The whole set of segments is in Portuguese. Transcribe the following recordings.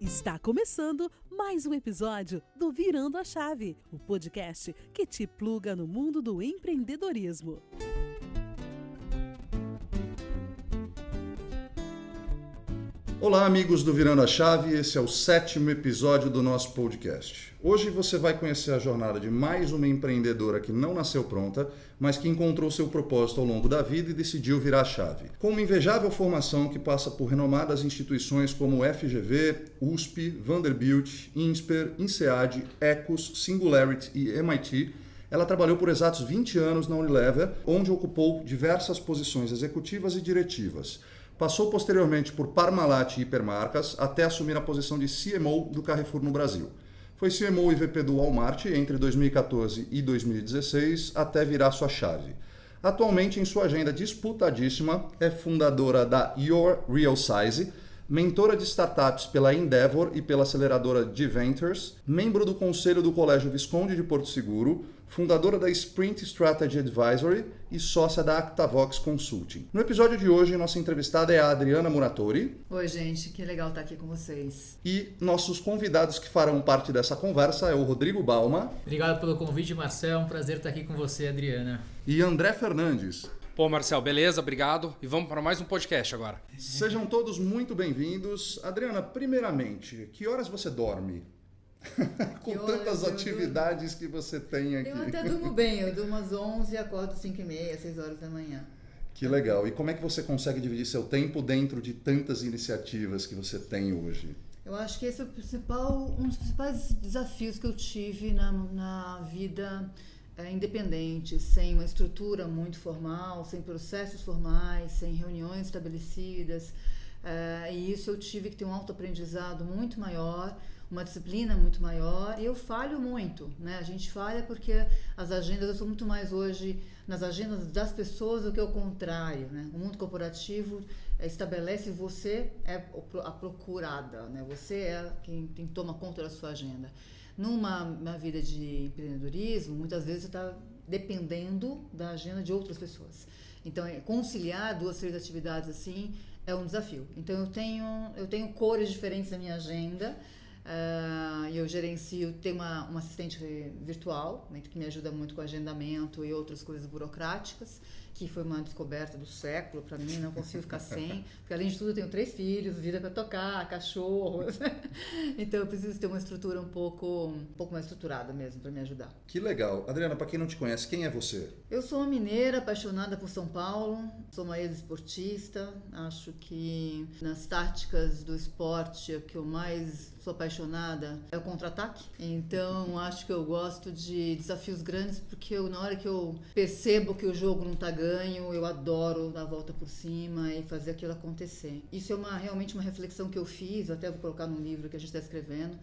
Está começando mais um episódio do Virando a Chave, o podcast que te pluga no mundo do empreendedorismo. Olá, amigos do Virando a Chave, esse é o 7º episódio do nosso podcast. Hoje você vai conhecer a jornada de mais uma empreendedora que não nasceu pronta, mas que encontrou seu propósito ao longo da vida e decidiu virar a chave. Com uma invejável formação que passa por renomadas instituições como FGV, USP, Vanderbilt, INSPER, INSEAD, Ecos, Singularity e MIT, ela trabalhou por exatos 20 anos na Unilever, onde ocupou diversas posições executivas e diretivas. Passou posteriormente por Parmalat e Hipermarcas até assumir a posição de CMO do Carrefour no Brasil. Foi CMO e VP do Walmart entre 2014 e 2016 até virar sua chave. Atualmente, em sua agenda disputadíssima, é fundadora da Your Real Size, mentora de startups pela Endeavor e pela aceleradora G-Ventures, membro do conselho do Colégio Visconde de Porto Seguro, fundadora da Sprint Strategy Advisory e sócia da Actavox Consulting. No episódio de hoje, nossa entrevistada é a Adriana Muratori. Oi, gente, que legal estar aqui com vocês. E nossos convidados que farão parte dessa conversa é o Rodrigo Balma. Obrigado pelo convite, Marcel. É um prazer estar aqui com você, Adriana. E André Fernandes. Pô, Marcel, beleza? Obrigado. E vamos para mais um podcast agora. Sejam todos muito bem-vindos. Adriana, primeiramente, que horas você dorme? Com tantas atividades que você tem aqui. Eu até durmo bem, eu durmo às 11 e acordo 5h30, 6 horas da manhã. Que legal. E como é que você consegue dividir seu tempo dentro de tantas iniciativas que você tem hoje? Eu acho que esse é um dos principais desafios que eu tive na vida independente, sem uma estrutura muito formal, sem processos formais, sem reuniões estabelecidas. E isso eu tive que ter um autoaprendizado muito maior, uma disciplina muito maior, e eu falho muito, né? A gente falha porque as agendas, eu sou muito mais hoje nas agendas das pessoas do que o contrário, né? O mundo corporativo estabelece você é a procurada, né? Você é quem toma conta da sua agenda. Numa vida de empreendedorismo, muitas vezes você está dependendo da agenda de outras pessoas. Então, conciliar 2, 3 atividades assim é um desafio. Então, eu tenho cores diferentes na minha agenda. Eu gerencio, tenho uma assistente virtual, né, que me ajuda muito com agendamento e outras coisas burocráticas, que foi uma descoberta do século para mim, não consigo ficar sem, porque além de tudo eu tenho 3 filhos, vida para tocar, cachorros, então eu preciso ter uma estrutura um pouco mais estruturada mesmo para me ajudar. Que legal. Adriana, para quem não te conhece, quem é você? Eu sou uma mineira apaixonada por São Paulo, sou uma ex-esportista, acho que nas táticas do esporte o que eu mais sou apaixonada é o contra-ataque, então acho que eu gosto de desafios grandes porque na hora que eu percebo que o jogo não está ganho, eu adoro dar a volta por cima e fazer aquilo acontecer. Isso é realmente uma reflexão que eu fiz, até vou colocar num livro que a gente está escrevendo,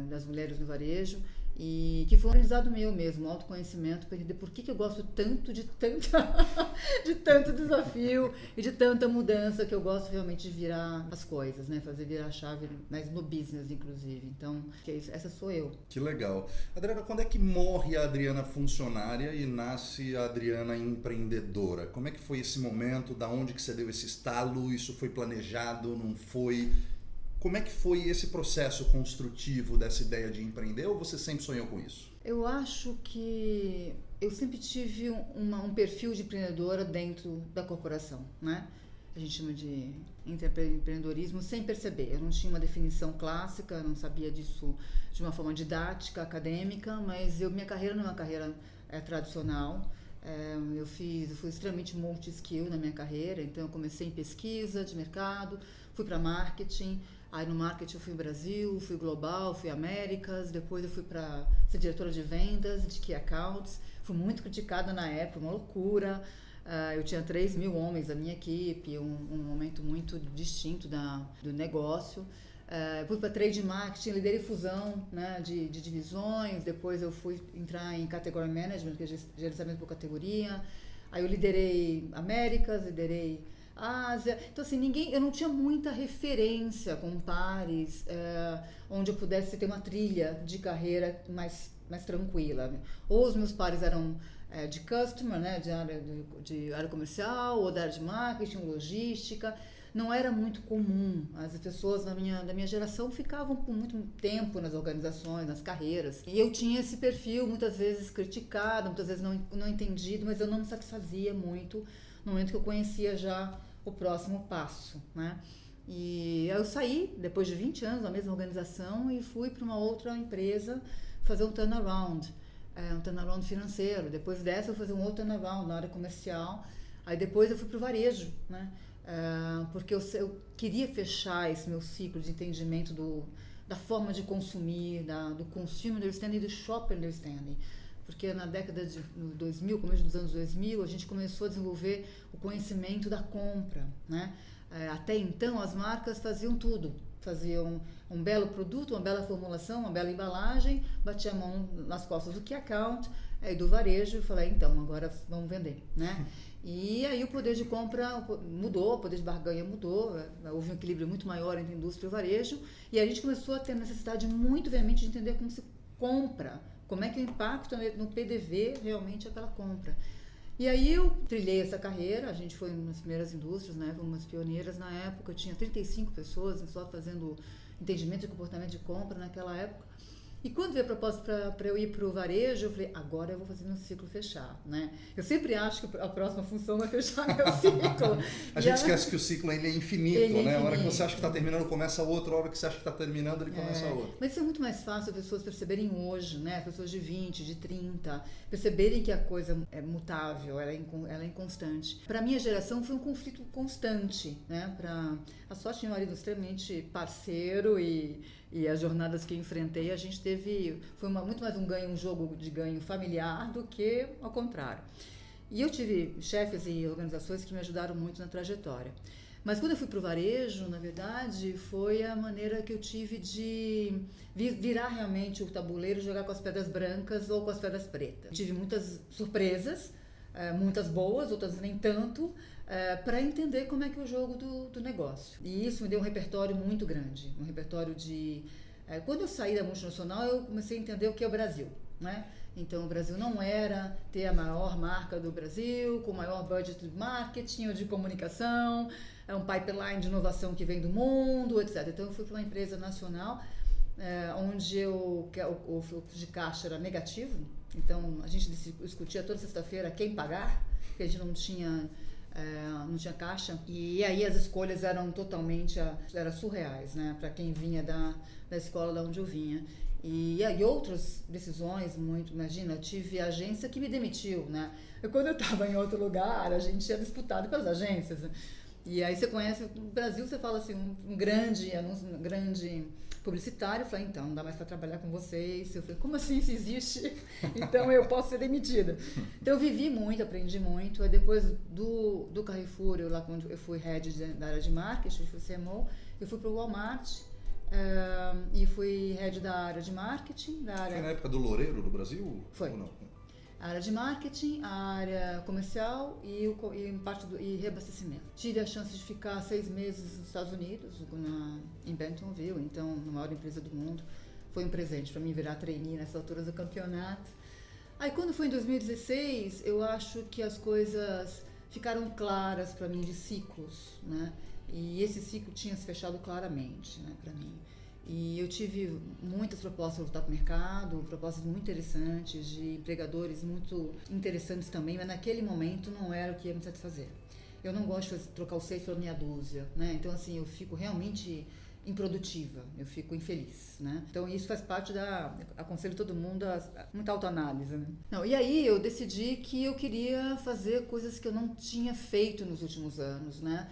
das mulheres no varejo, e que foi um aprendizado meu mesmo, um autoconhecimento para entender por que eu gosto tanto de tanto desafio e de tanta mudança, que eu gosto realmente de virar as coisas, né? Fazer virar a chave, mas no business inclusive. Então, essa sou eu. Que legal. Adriana, quando é que morre a Adriana funcionária e nasce a Adriana empreendedora? Como é que foi esse momento? Da onde que você deu esse estalo? Isso foi planejado? Não foi? Como é que foi esse processo construtivo dessa ideia de empreender, ou você sempre sonhou com isso? Eu acho que eu sempre tive um perfil de empreendedora dentro da corporação, né? A gente chama de empreendedorismo sem perceber. Eu não tinha uma definição clássica, não sabia disso de uma forma didática, acadêmica, mas minha carreira não é uma carreira tradicional. Eu fui extremamente multi-skill na minha carreira, então eu comecei em pesquisa de mercado, fui para marketing. Aí no marketing eu fui Brasil, fui global, fui Américas, depois eu fui para ser diretora de vendas, de Key Accounts. Fui muito criticada na época, uma loucura. Eu tinha 3.000 homens na minha equipe, um momento muito distinto do negócio. Fui para trade marketing, liderei fusão, né, de divisões, depois eu fui entrar em category management, que é gerenciamento por categoria. Aí eu liderei Américas, liderei Ásia, então assim, eu não tinha muita referência com pares, onde eu pudesse ter uma trilha de carreira mais tranquila. Ou os meus pares eram de customer, né, de área comercial, ou da área de marketing, logística. não era muito comum. As pessoas da minha geração ficavam por muito tempo nas organizações, nas carreiras. E eu tinha esse perfil, muitas vezes criticado, muitas vezes não entendido, mas eu não me satisfazia muito no momento que eu conhecia já o próximo passo, né? E eu saí, depois de 20 anos, na mesma organização, e fui para uma outra empresa fazer um turnaround financeiro. Depois dessa, eu fui fazer um outro turnaround na área comercial. Aí depois eu fui para o varejo, né? Porque eu queria fechar esse meu ciclo de entendimento da forma de consumir, do consumer understanding e do shopper understanding. Porque na década de 2000, começo dos anos 2000, a gente começou a desenvolver o conhecimento da compra, né? Até então, as marcas faziam tudo. Faziam um belo produto, uma bela formulação, uma bela embalagem, batia a mão nas costas do key account e do varejo e falei, então, agora vamos vender, né? E aí o poder de compra mudou, o poder de barganha mudou, houve um equilíbrio muito maior entre a indústria e o varejo, e a gente começou a ter necessidade muito veemente de entender como se compra, como é que o impacto no PDV realmente é aquela compra. E aí eu trilhei essa carreira, a gente foi uma das primeiras indústrias, né, umas pioneiras na época, eu tinha 35 pessoas só fazendo entendimento de comportamento de compra naquela época. E quando veio a proposta para eu ir para o varejo, eu falei, agora eu vou fazer meu ciclo fechar, né? Eu sempre acho que a próxima função vai fechar meu ciclo. A gente esquece que o ciclo ele é infinito, né? A hora que você acha que está terminando, começa outro. A hora que você acha que está terminando, ele começa outro. Mas isso é muito mais fácil as pessoas perceberem hoje, né? Pessoas de 20, de 30, perceberem que a coisa é mutável, ela é inconstante. Para a minha geração foi um conflito constante, né? A sorte de um marido extremamente parceiro e as jornadas que eu enfrentei, a gente foi muito mais um jogo de ganho familiar do que ao contrário. E eu tive chefes e organizações que me ajudaram muito na trajetória. Mas quando eu fui para o varejo, na verdade, foi a maneira que eu tive de virar realmente o tabuleiro e jogar com as pedras brancas ou com as pedras pretas. Tive muitas surpresas, muitas boas, outras nem tanto, para entender como é que é o jogo do negócio. E isso me deu um repertório muito grande, um repertório de... Quando eu saí da multinacional, eu comecei a entender o que é o Brasil, né? Então, o Brasil não era ter a maior marca do Brasil, com o maior budget de marketing ou de comunicação, é um pipeline de inovação que vem do mundo, etc. Então, eu fui para uma empresa nacional, onde o fluxo de caixa era negativo. Então, a gente discutia toda sexta-feira quem pagar, porque a gente não tinha caixa, e aí as escolhas eram totalmente surreais, né, para quem vinha da escola da onde eu vinha. E aí outras decisões, imagina, eu tive agência que me demitiu, né, quando eu estava em outro lugar, a gente era disputado pelas agências, e aí você conhece o Brasil, você fala assim, um grande anúncio, um grande publicitário, eu falei, então, não dá mais para trabalhar com vocês. Eu falei, como assim isso existe? Então eu posso ser demitida. Então eu vivi muito, aprendi muito. Aí depois do Carrefour, lá quando eu fui head da área de marketing, fui CMO, eu fui para o Walmart e fui head da área de marketing. Foi na época do Loureiro do Brasil? Foi. Ou não? A área de marketing, a área comercial e reabastecimento. Tive a chance de ficar 6 meses nos Estados Unidos, em Bentonville, então, na maior empresa do mundo. Foi um presente para mim virar trainee nessas alturas do campeonato. Aí, quando foi em 2016, eu acho que as coisas ficaram claras para mim de ciclos, né? E esse ciclo tinha se fechado claramente, né, para mim. E eu tive muitas propostas para voltar para o mercado, propostas muito interessantes, de empregadores muito interessantes também, mas naquele momento não era o que ia me satisfazer. Eu não gosto de trocar o 6 pela meia dúzia, né? Então, assim, eu fico realmente improdutiva, eu fico infeliz, né? Então, isso faz parte aconselho todo mundo a muita autoanálise, né? Não, e aí eu decidi que eu queria fazer coisas que eu não tinha feito nos últimos anos, né?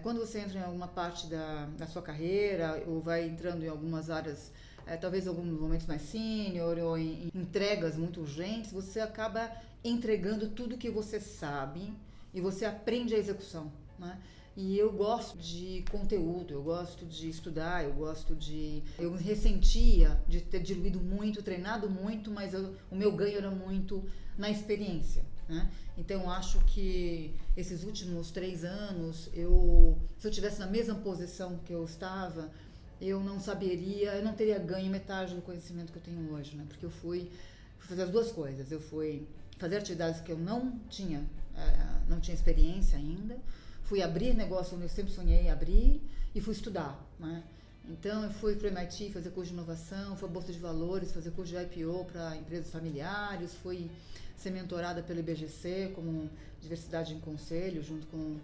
Quando você entra em alguma parte da sua carreira ou vai entrando em algumas áreas, talvez em alguns momentos mais sênior ou em entregas muito urgentes, você acaba entregando tudo que você sabe e você aprende a execução, né? E eu gosto de conteúdo, eu gosto de estudar, eu ressentia de ter diluído muito, treinado muito, mas o meu ganho era muito na experiência, né? Então eu acho que esses últimos 3 anos, se eu estivesse na mesma posição que eu estava, eu não teria ganho metade do conhecimento que eu tenho hoje, né? Porque eu fui fazer as duas coisas, eu fui fazer atividades que eu não tinha experiência ainda, fui abrir negócio onde eu sempre sonhei em abrir e fui estudar, né? Então, eu fui para o MIT fazer curso de inovação, fui à Bolsa de Valores fazer curso de IPO para empresas familiares, fui ser mentorada pelo IBGC como diversidade em conselho, junto com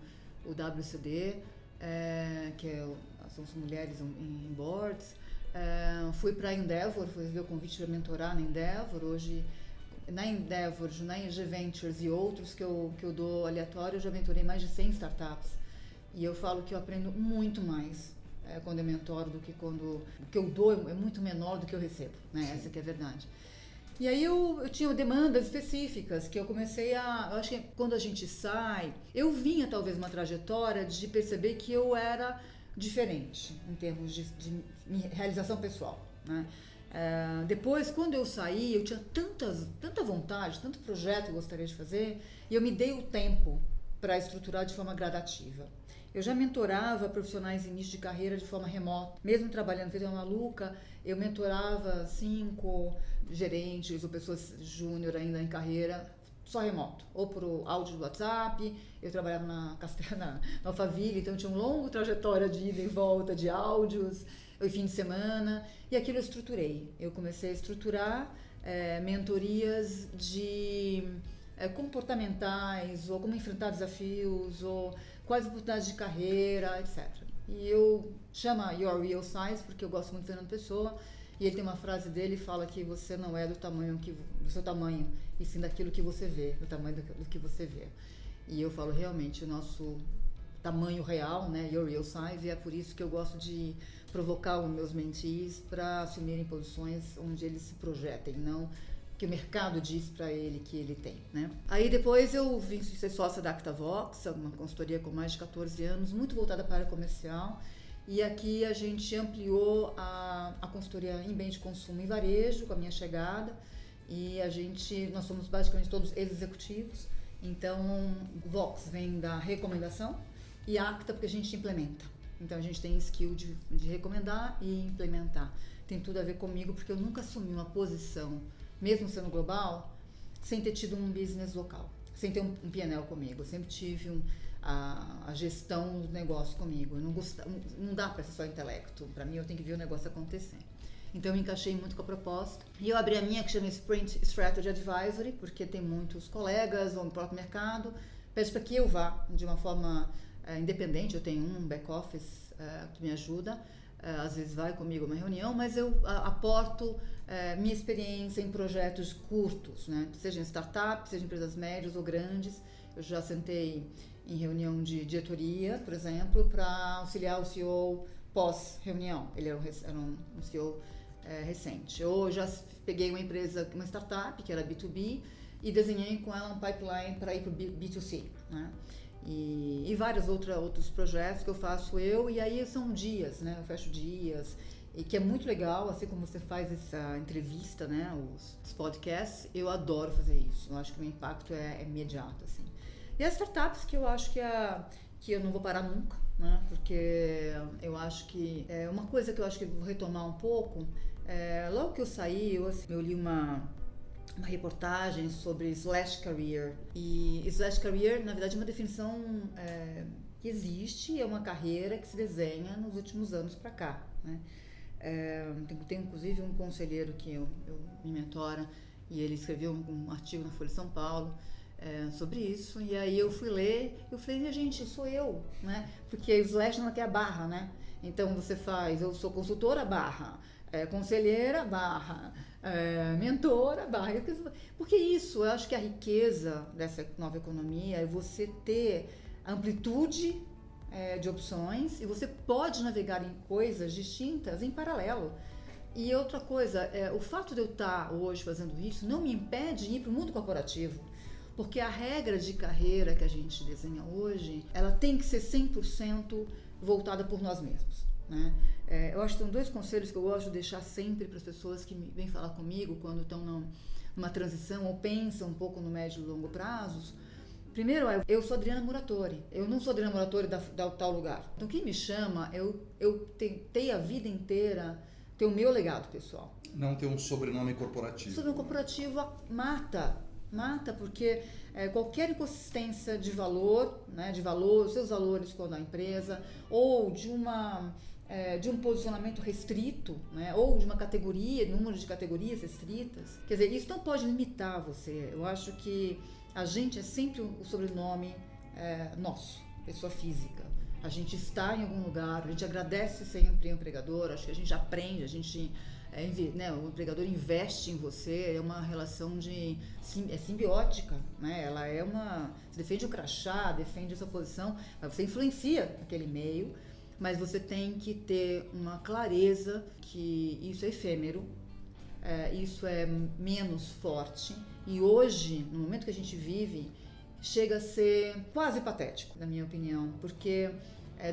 o WCD, são as mulheres em boards. Fui para a Endeavor, fui ver o convite para mentorar na Endeavor. Hoje, na Endeavor, na IG Ventures e outros que eu dou aleatório, eu já mentorei mais de 100 startups. E eu falo que eu aprendo muito mais quando eu mentoro do que quando o que eu dou é muito menor do que eu recebo, né? Essa que é a verdade. E aí eu tinha demandas específicas que eu comecei eu acho que quando a gente sai, eu vinha talvez uma trajetória de perceber que eu era diferente em termos de realização pessoal, né? Depois, quando eu saí, eu tinha tanta vontade, tanto projeto que eu gostaria de fazer, e eu me dei o tempo para estruturar de forma gradativa. Eu já mentorava profissionais em início de carreira de forma remota. Mesmo trabalhando, feita uma maluca, eu mentorava 5 gerentes ou pessoas júnior ainda em carreira, só remoto. Ou por áudio do WhatsApp, eu trabalhava na Alphaville, então tinha uma longa trajetória de ida e volta de áudios, o fim de semana, e aquilo eu estruturei. Eu comecei a estruturar mentorias de comportamentais, ou como enfrentar desafios, ou quais oportunidades de carreira, etc. E eu chamo Your Real Size, porque eu gosto muito do Fernando Pessoa, e ele tem uma frase dele, fala que você não é do seu tamanho, e sim daquilo que você vê, do tamanho do que você vê. E eu falo, realmente, o nosso tamanho real, né, Your Real Size, e é por isso que eu gosto de provocar os meus mentees para assumirem posições onde eles se projetem, não que o mercado diz para ele que ele tem, né? Aí depois eu vim ser sócia da ActaVox, uma consultoria com mais de 14 anos, muito voltada para a área comercial, e aqui a gente ampliou a consultoria em bem de consumo e varejo com a minha chegada, e nós somos basicamente todos ex-executivos, então Vox vem da recomendação e Acta porque a gente implementa. Então a gente tem skill de recomendar e implementar. Tem tudo a ver comigo porque eu nunca assumi uma posição, mesmo sendo global, sem ter tido um business local, sem ter um P&L comigo. Eu sempre tive a gestão do negócio comigo. Não dá para ser só intelecto. Para mim, eu tenho que ver o negócio acontecer. Então, eu me encaixei muito com a proposta. E eu abri a minha, que chama Sprint Strategy Advisory, porque tem muitos colegas ou no próprio mercado, pede para que eu vá de uma forma independente. Eu tenho um back-office que me ajuda. Às vezes vai comigo uma reunião, mas eu aporto minha experiência em projetos curtos, né? Seja em startups, seja em empresas médias ou grandes. Eu já sentei em reunião de diretoria, por exemplo, para auxiliar o CEO pós-reunião. Ele era um CEO recente. Eu já peguei uma empresa, uma startup, que era B2B, e desenhei com ela um pipeline para ir para o B2C, né? E vários outros projetos que eu faço e aí são dias, né? Eu fecho dias, e que é muito legal, assim como você faz essa entrevista, né? Os podcasts, eu adoro fazer isso. Eu acho que o impacto é imediato, assim. E as startups que eu acho que eu não vou parar nunca, né? Porque eu acho que uma coisa que eu acho que eu vou retomar um pouco, logo que eu saí, eu li uma reportagem sobre /career. E /career, na verdade, é uma definição que existe, é uma carreira que se desenha nos últimos anos para cá, né? Tem inclusive um conselheiro que eu me mentora, e ele escreveu um artigo na Folha de São Paulo sobre isso, e aí eu fui ler, eu falei, gente, sou eu, né? Porque / não quer a barra, né? Então você faz, eu sou consultora barra, conselheira barra, mentora barra, porque isso, eu acho que a riqueza dessa nova economia é você ter amplitude de opções, e você pode navegar em coisas distintas em paralelo. E outra coisa, o fato de eu estar hoje fazendo isso não me impede de ir para o mundo corporativo, porque a regra de carreira que a gente desenha hoje, ela tem que ser 100% voltada por nós mesmos, né? Eu acho que são 2 conselhos que eu gosto de deixar sempre para as pessoas que vêm falar comigo quando estão numa transição ou pensam um pouco no médio e longo prazos. Primeiro, eu sou Adriana Muratori, eu não sou Adriana Muratori da tal lugar. Então, quem me chama, eu tentei a vida inteira ter o meu legado pessoal. Não ter um sobrenome corporativo. O sobrenome corporativo mata Mata porque qualquer inconsistência de valor, né, de valor, seus valores com a empresa, ou de um posicionamento restrito, né, ou de uma categoria, número de categorias restritas. Quer dizer, isso não pode limitar você. Eu acho que a gente é sempre o sobrenome nosso, pessoa física. A gente está em algum lugar, a gente agradece sempre ao empregador, acho que a gente aprende, o empregador investe em você, é uma relação simbiótica, né? Ela você defende o crachá, defende a sua posição, você influencia aquele meio, mas você tem que ter uma clareza que isso é efêmero, isso é menos forte, e hoje, no momento que a gente vive, chega a ser quase patético, na minha opinião, porque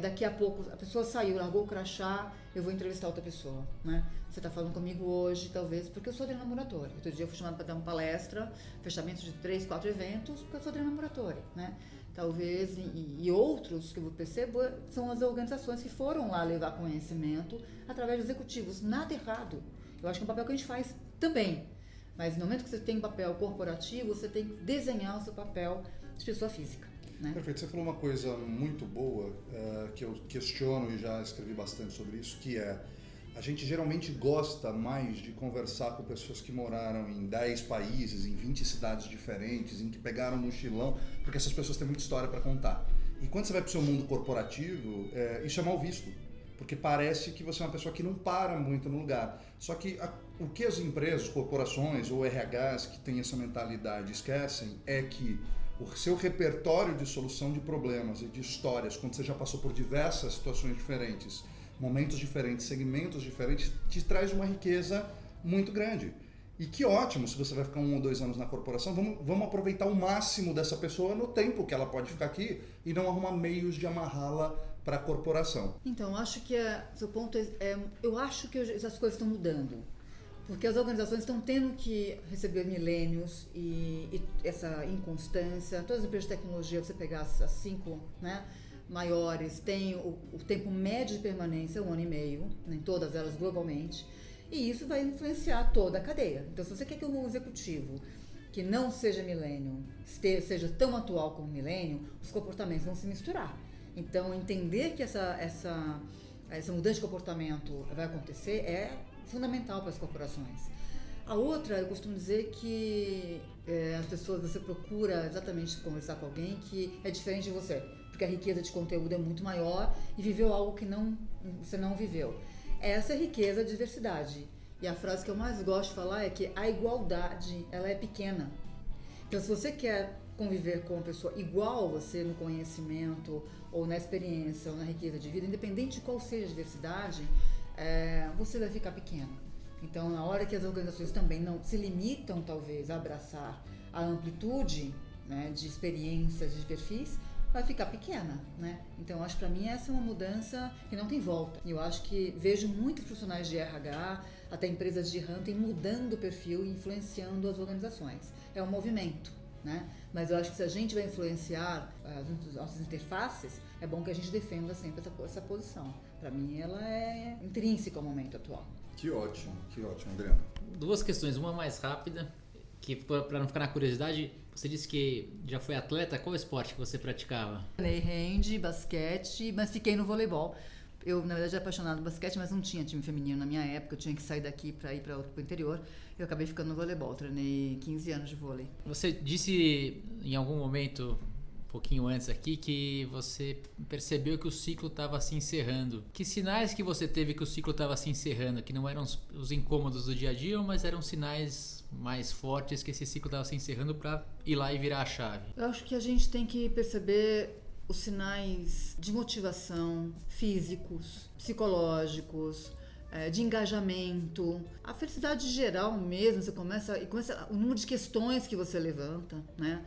daqui a pouco a pessoa saiu, largou o crachá, eu vou entrevistar outra pessoa, né? Você está falando comigo hoje, talvez, porque eu sou Adriana Muratori. Outro dia eu fui chamada para dar uma palestra, fechamento de 3, 4 eventos, porque eu sou Adriana Muratori, né? Talvez, e outros que eu percebo, são as organizações que foram lá levar conhecimento através de executivos. Nada errado. Eu acho que é um papel que a gente faz também. Mas no momento que você tem um papel corporativo, você tem que desenhar o seu papel de pessoa física. Né? Perfeito. Você falou uma coisa muito boa, que eu questiono e já escrevi bastante sobre isso, que a gente geralmente gosta mais de conversar com pessoas que moraram em 10 países, em 20 cidades diferentes, em que pegaram um mochilão, porque essas pessoas têm muita história para contar. E quando você vai para o seu mundo corporativo, isso é mal visto, porque parece que você é uma pessoa que não para muito no lugar. Só que o que as empresas, corporações ou RHs que têm essa mentalidade esquecem é que o seu repertório de solução de problemas e de histórias, quando você já passou por diversas situações diferentes, momentos diferentes, segmentos diferentes, te traz uma riqueza muito grande. E que ótimo se você vai ficar 1 ou 2 anos na corporação, vamos aproveitar o máximo dessa pessoa no tempo que ela pode ficar aqui e não arrumar meios de amarrá-la para a corporação. Então, acho que seu ponto eu acho que as coisas estão mudando. Porque as organizações estão tendo que receber milênios e essa inconstância. Todas as empresas de tecnologia, você pegar as 5, né, maiores, tem o tempo médio de permanência, 1 ano e meio, em todas elas globalmente, e isso vai influenciar toda a cadeia. Então, se você quer que um executivo que não seja milênio seja tão atual como milênio, os comportamentos vão se misturar. Então, entender que essa mudança de comportamento vai acontecer é fundamental para as corporações. A outra, eu costumo dizer que as pessoas, você procura exatamente conversar com alguém que é diferente de você, porque a riqueza de conteúdo é muito maior e viveu algo que você não viveu. Essa é a riqueza da diversidade. E a frase que eu mais gosto de falar é que a igualdade, ela é pequena. Então, se você quer conviver com uma pessoa igual a você no conhecimento, ou na experiência, ou na riqueza de vida, independente de qual seja a diversidade, você vai ficar pequeno. Então, na hora que as organizações também não se limitam, talvez, a abraçar a amplitude, né, de experiências, de perfis, vai ficar pequena, né? Então, acho que para mim essa é uma mudança que não tem volta. E eu acho que vejo muitos profissionais de RH, até empresas de hunting, mudando o perfil e influenciando as organizações. É um movimento, né? Mas eu acho que se a gente vai influenciar as nossas interfaces, é bom que a gente defenda sempre essa posição. Para mim, ela é intrínseca ao momento atual. Que ótimo, Adriana. 2 questões, uma mais rápida, que para não ficar na curiosidade, você disse que já foi atleta, qual esporte que você praticava? Treinei hand, basquete, mas fiquei no voleibol. Eu, na verdade, era apaixonada por basquete, mas não tinha time feminino na minha época, eu tinha que sair daqui para ir para o interior. Eu acabei ficando no voleibol, treinei 15 anos de vôlei. Você disse em algum momento, um pouquinho antes aqui, que você percebeu que o ciclo estava se encerrando. Que sinais que você teve que o ciclo estava se encerrando? Que não eram os incômodos do dia a dia, mas eram sinais mais fortes que esse ciclo estava se encerrando para ir lá e virar a chave? Eu acho que a gente tem que perceber os sinais de motivação físicos, psicológicos, de engajamento, a felicidade geral mesmo. Você começa o número de questões que você levanta, né?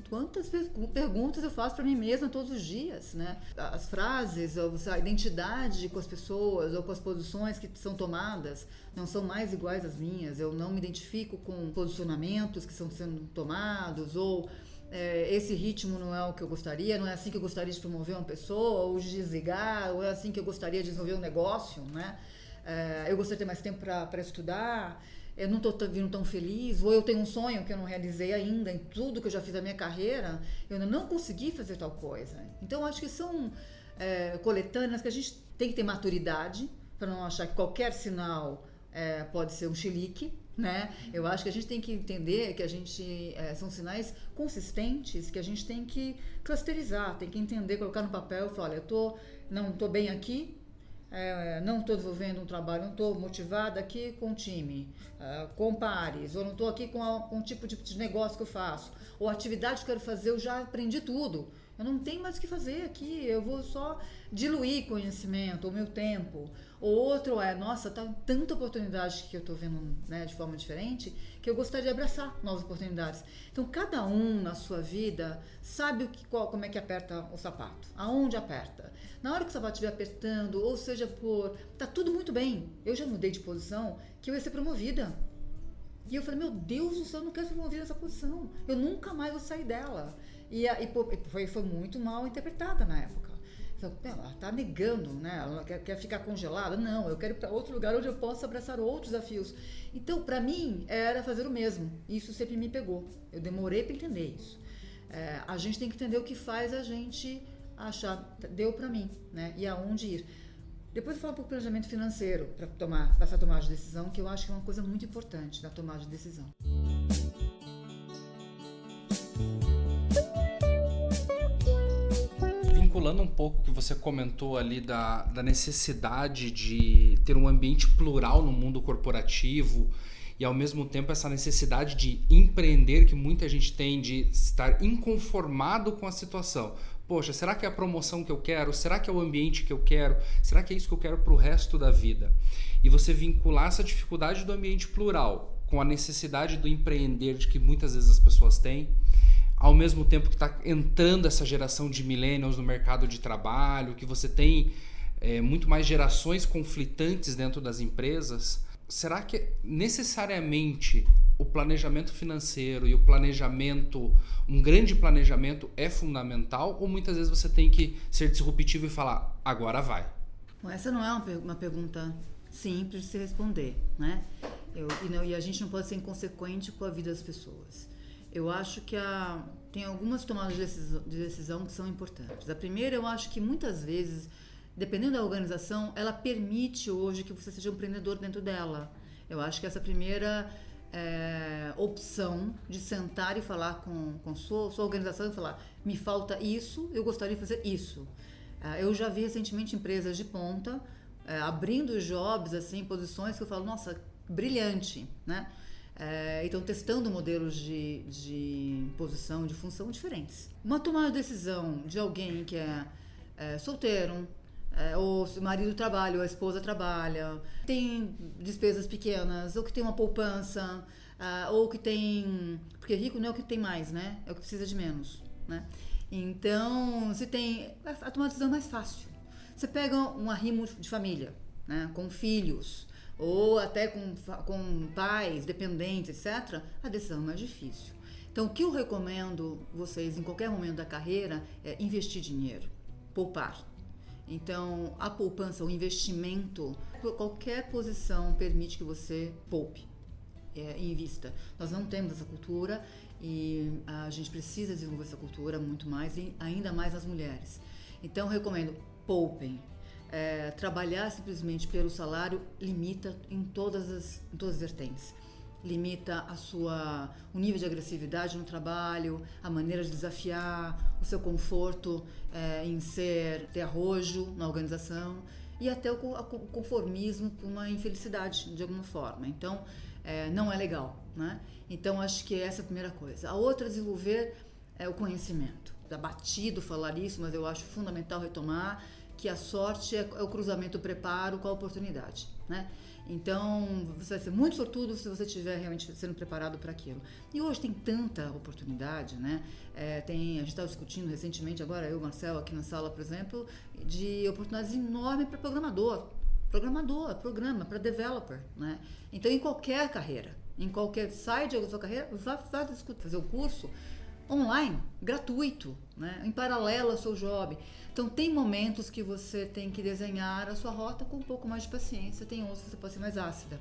Quantas perguntas eu faço para mim mesma todos os dias, né? As frases, a identidade com as pessoas ou com as posições que são tomadas não são mais iguais às minhas. Eu não me identifico com posicionamentos que estão sendo tomados, ou esse ritmo não é o que eu gostaria, não é assim que eu gostaria de promover uma pessoa, ou de desligar, ou é assim que eu gostaria de desenvolver um negócio, né? Eu gostaria de ter mais tempo para estudar. eu não estou vindo tão feliz, ou eu tenho um sonho que eu não realizei ainda, em tudo que eu já fiz na minha carreira, eu ainda não consegui fazer tal coisa. Então, acho que são coletâneas que a gente tem que ter maturidade, para não achar que qualquer sinal pode ser um chilique, né? Eu acho que a gente tem que entender que são sinais consistentes que a gente tem que clusterizar, tem que entender, colocar no papel e falar, olha, não estou bem aqui, não estou desenvolvendo um trabalho, não estou motivada aqui com o time, com pares, ou não estou aqui com um tipo de negócio que eu faço, ou a atividade que eu quero fazer, eu já aprendi tudo. Eu não tenho mais o que fazer aqui, eu vou só diluir conhecimento, o meu tempo. O outro nossa, tá tanta oportunidade que eu estou vendo, né, de forma diferente, que eu gostaria de abraçar novas oportunidades. Então, cada um na sua vida sabe como é que aperta o sapato, aonde aperta. Na hora que o sapato estiver apertando, ou seja, tá tudo muito bem. Eu já mudei de posição que eu ia ser promovida. E eu falei, meu Deus do céu, eu não quero ser promovida nessa posição. Eu nunca mais vou sair dela. E foi muito mal interpretada na época. Ela está negando, né? Ela quer ficar congelada. Não, eu quero ir para outro lugar onde eu possa abraçar outros desafios. Então, para mim, era fazer o mesmo. Isso sempre me pegou. Eu demorei para entender isso. A gente tem que entender o que faz a gente achar, deu para mim, né? E aonde ir. Depois eu falo um pouco do planejamento financeiro para essa tomada de decisão, que eu acho que é uma coisa muito importante na tomada de decisão. Vinculando um pouco o que você comentou ali da necessidade de ter um ambiente plural no mundo corporativo e ao mesmo tempo essa necessidade de empreender que muita gente tem, de estar inconformado com a situação. Poxa, será que é a promoção que eu quero? Será que é o ambiente que eu quero? Será que é isso que eu quero para o resto da vida? E você vincular essa dificuldade do ambiente plural com a necessidade do empreender de que muitas vezes as pessoas têm, ao mesmo tempo que está entrando essa geração de millennials no mercado de trabalho, que você tem muito mais gerações conflitantes dentro das empresas, será que necessariamente o planejamento financeiro e o planejamento, um grande planejamento é fundamental, ou muitas vezes você tem que ser disruptivo e falar, agora vai? Bom, essa não é uma pergunta simples de se responder, né? E a gente não pode ser inconsequente com a vida das pessoas. Eu acho que tem algumas tomadas de decisão que são importantes. A primeira, eu acho que muitas vezes, dependendo da organização, ela permite hoje que você seja um empreendedor dentro dela. Eu acho que essa primeira opção de sentar e falar com sua organização e falar, me falta isso, eu gostaria de fazer isso. Eu já vi recentemente empresas de ponta abrindo jobs, assim, posições que eu falo, nossa, brilhante, né? Então, testando modelos de posição, de função diferentes. Uma tomada de decisão de alguém que é solteiro, ou se o marido trabalha, ou a esposa trabalha, tem despesas pequenas, ou que tem uma poupança, ou que tem... Porque rico não é o que tem mais, né? É o que precisa de menos, né? Então, se tem... A tomada de decisão é mais fácil. Você pega um arrimo de família, né? Com filhos, ou até com pais, dependentes, etc., a decisão é mais difícil. Então, o que eu recomendo vocês, em qualquer momento da carreira, é investir dinheiro, poupar. Então, a poupança, o investimento, qualquer posição permite que você poupe e invista. Nós não temos essa cultura e a gente precisa desenvolver essa cultura muito mais, e ainda mais as mulheres. Então, eu recomendo, poupem. Trabalhar simplesmente pelo salário limita em todas as vertentes. Limita o nível de agressividade no trabalho, a maneira de desafiar, o seu conforto em ter arrojo na organização e até o conformismo com uma infelicidade de alguma forma. Então, não é legal, né? Então, acho que essa é a primeira coisa. A outra é desenvolver o conhecimento. Está batido falar isso, mas eu acho fundamental retomar que a sorte é o cruzamento, o preparo com a oportunidade, né? Então, você vai ser muito sortudo se você estiver realmente sendo preparado para aquilo. E hoje tem tanta oportunidade, né? A gente estava discutindo recentemente, agora eu e o Marcel aqui na sala, por exemplo, de oportunidades enormes para programador, para developer, né? Então, em qualquer carreira, em qualquer side da sua carreira, vá fazer o curso online, gratuito, né? Em paralelo ao seu job. Então, tem momentos que você tem que desenhar a sua rota com um pouco mais de paciência, tem outros que você pode ser mais ácida.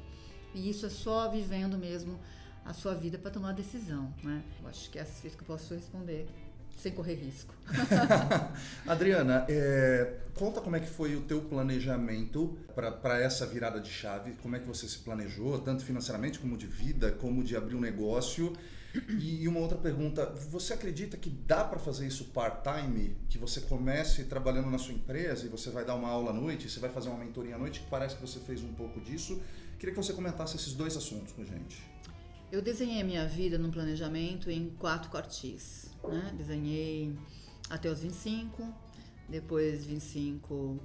E isso é só vivendo mesmo a sua vida para tomar decisão, né? Eu acho que é isso que eu posso responder, sem correr risco. Adriana, conta como é que foi o teu planejamento para essa virada de chave, como é que você se planejou, tanto financeiramente como de vida, como de abrir um negócio. E uma outra pergunta, você acredita que dá para fazer isso part-time? Que você comece trabalhando na sua empresa e você vai dar uma aula à noite, você vai fazer uma mentoria à noite, que parece que você fez um pouco disso. Queria que você comentasse esses dois assuntos com a gente. Eu desenhei a minha vida num planejamento em 4 quartis, né? Desenhei até os 25, depois 25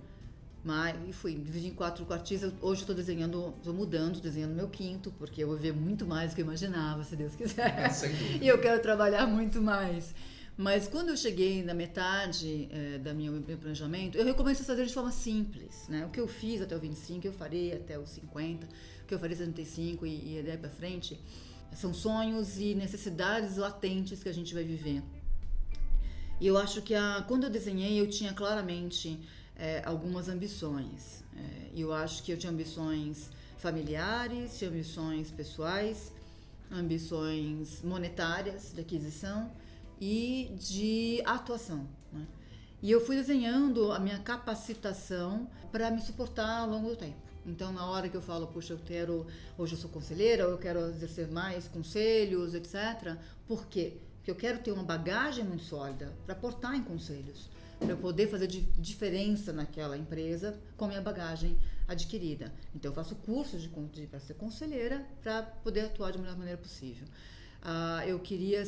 mais, e fui dividi em 4 quartis. Hoje estou mudando, desenhando meu 5º, porque eu vou ver muito mais do que eu imaginava, se Deus quiser. Sem dúvida. E eu quero trabalhar muito mais. Mas quando eu cheguei na metade do meu planejamento, eu recomendo vocês fazerem de forma simples, né? O que eu fiz até o 25, eu farei até os 50, o que eu farei até 75 e daí para frente, são sonhos e necessidades latentes que a gente vai viver. E eu acho que quando eu desenhei, eu tinha claramente algumas ambições. E eu acho que eu tinha ambições familiares, tinha ambições pessoais, ambições monetárias de aquisição e de atuação, né? E eu fui desenhando a minha capacitação para me suportar ao longo do tempo. Então, na hora que eu falo, puxa, hoje eu sou conselheira, ou eu quero exercer mais conselhos, etc. Por quê? Porque eu quero ter uma bagagem muito sólida para aportar em conselhos, para eu poder fazer diferença naquela empresa com a minha bagagem adquirida. Então, eu faço cursos para ser conselheira, para poder atuar de melhor maneira possível. Eu queria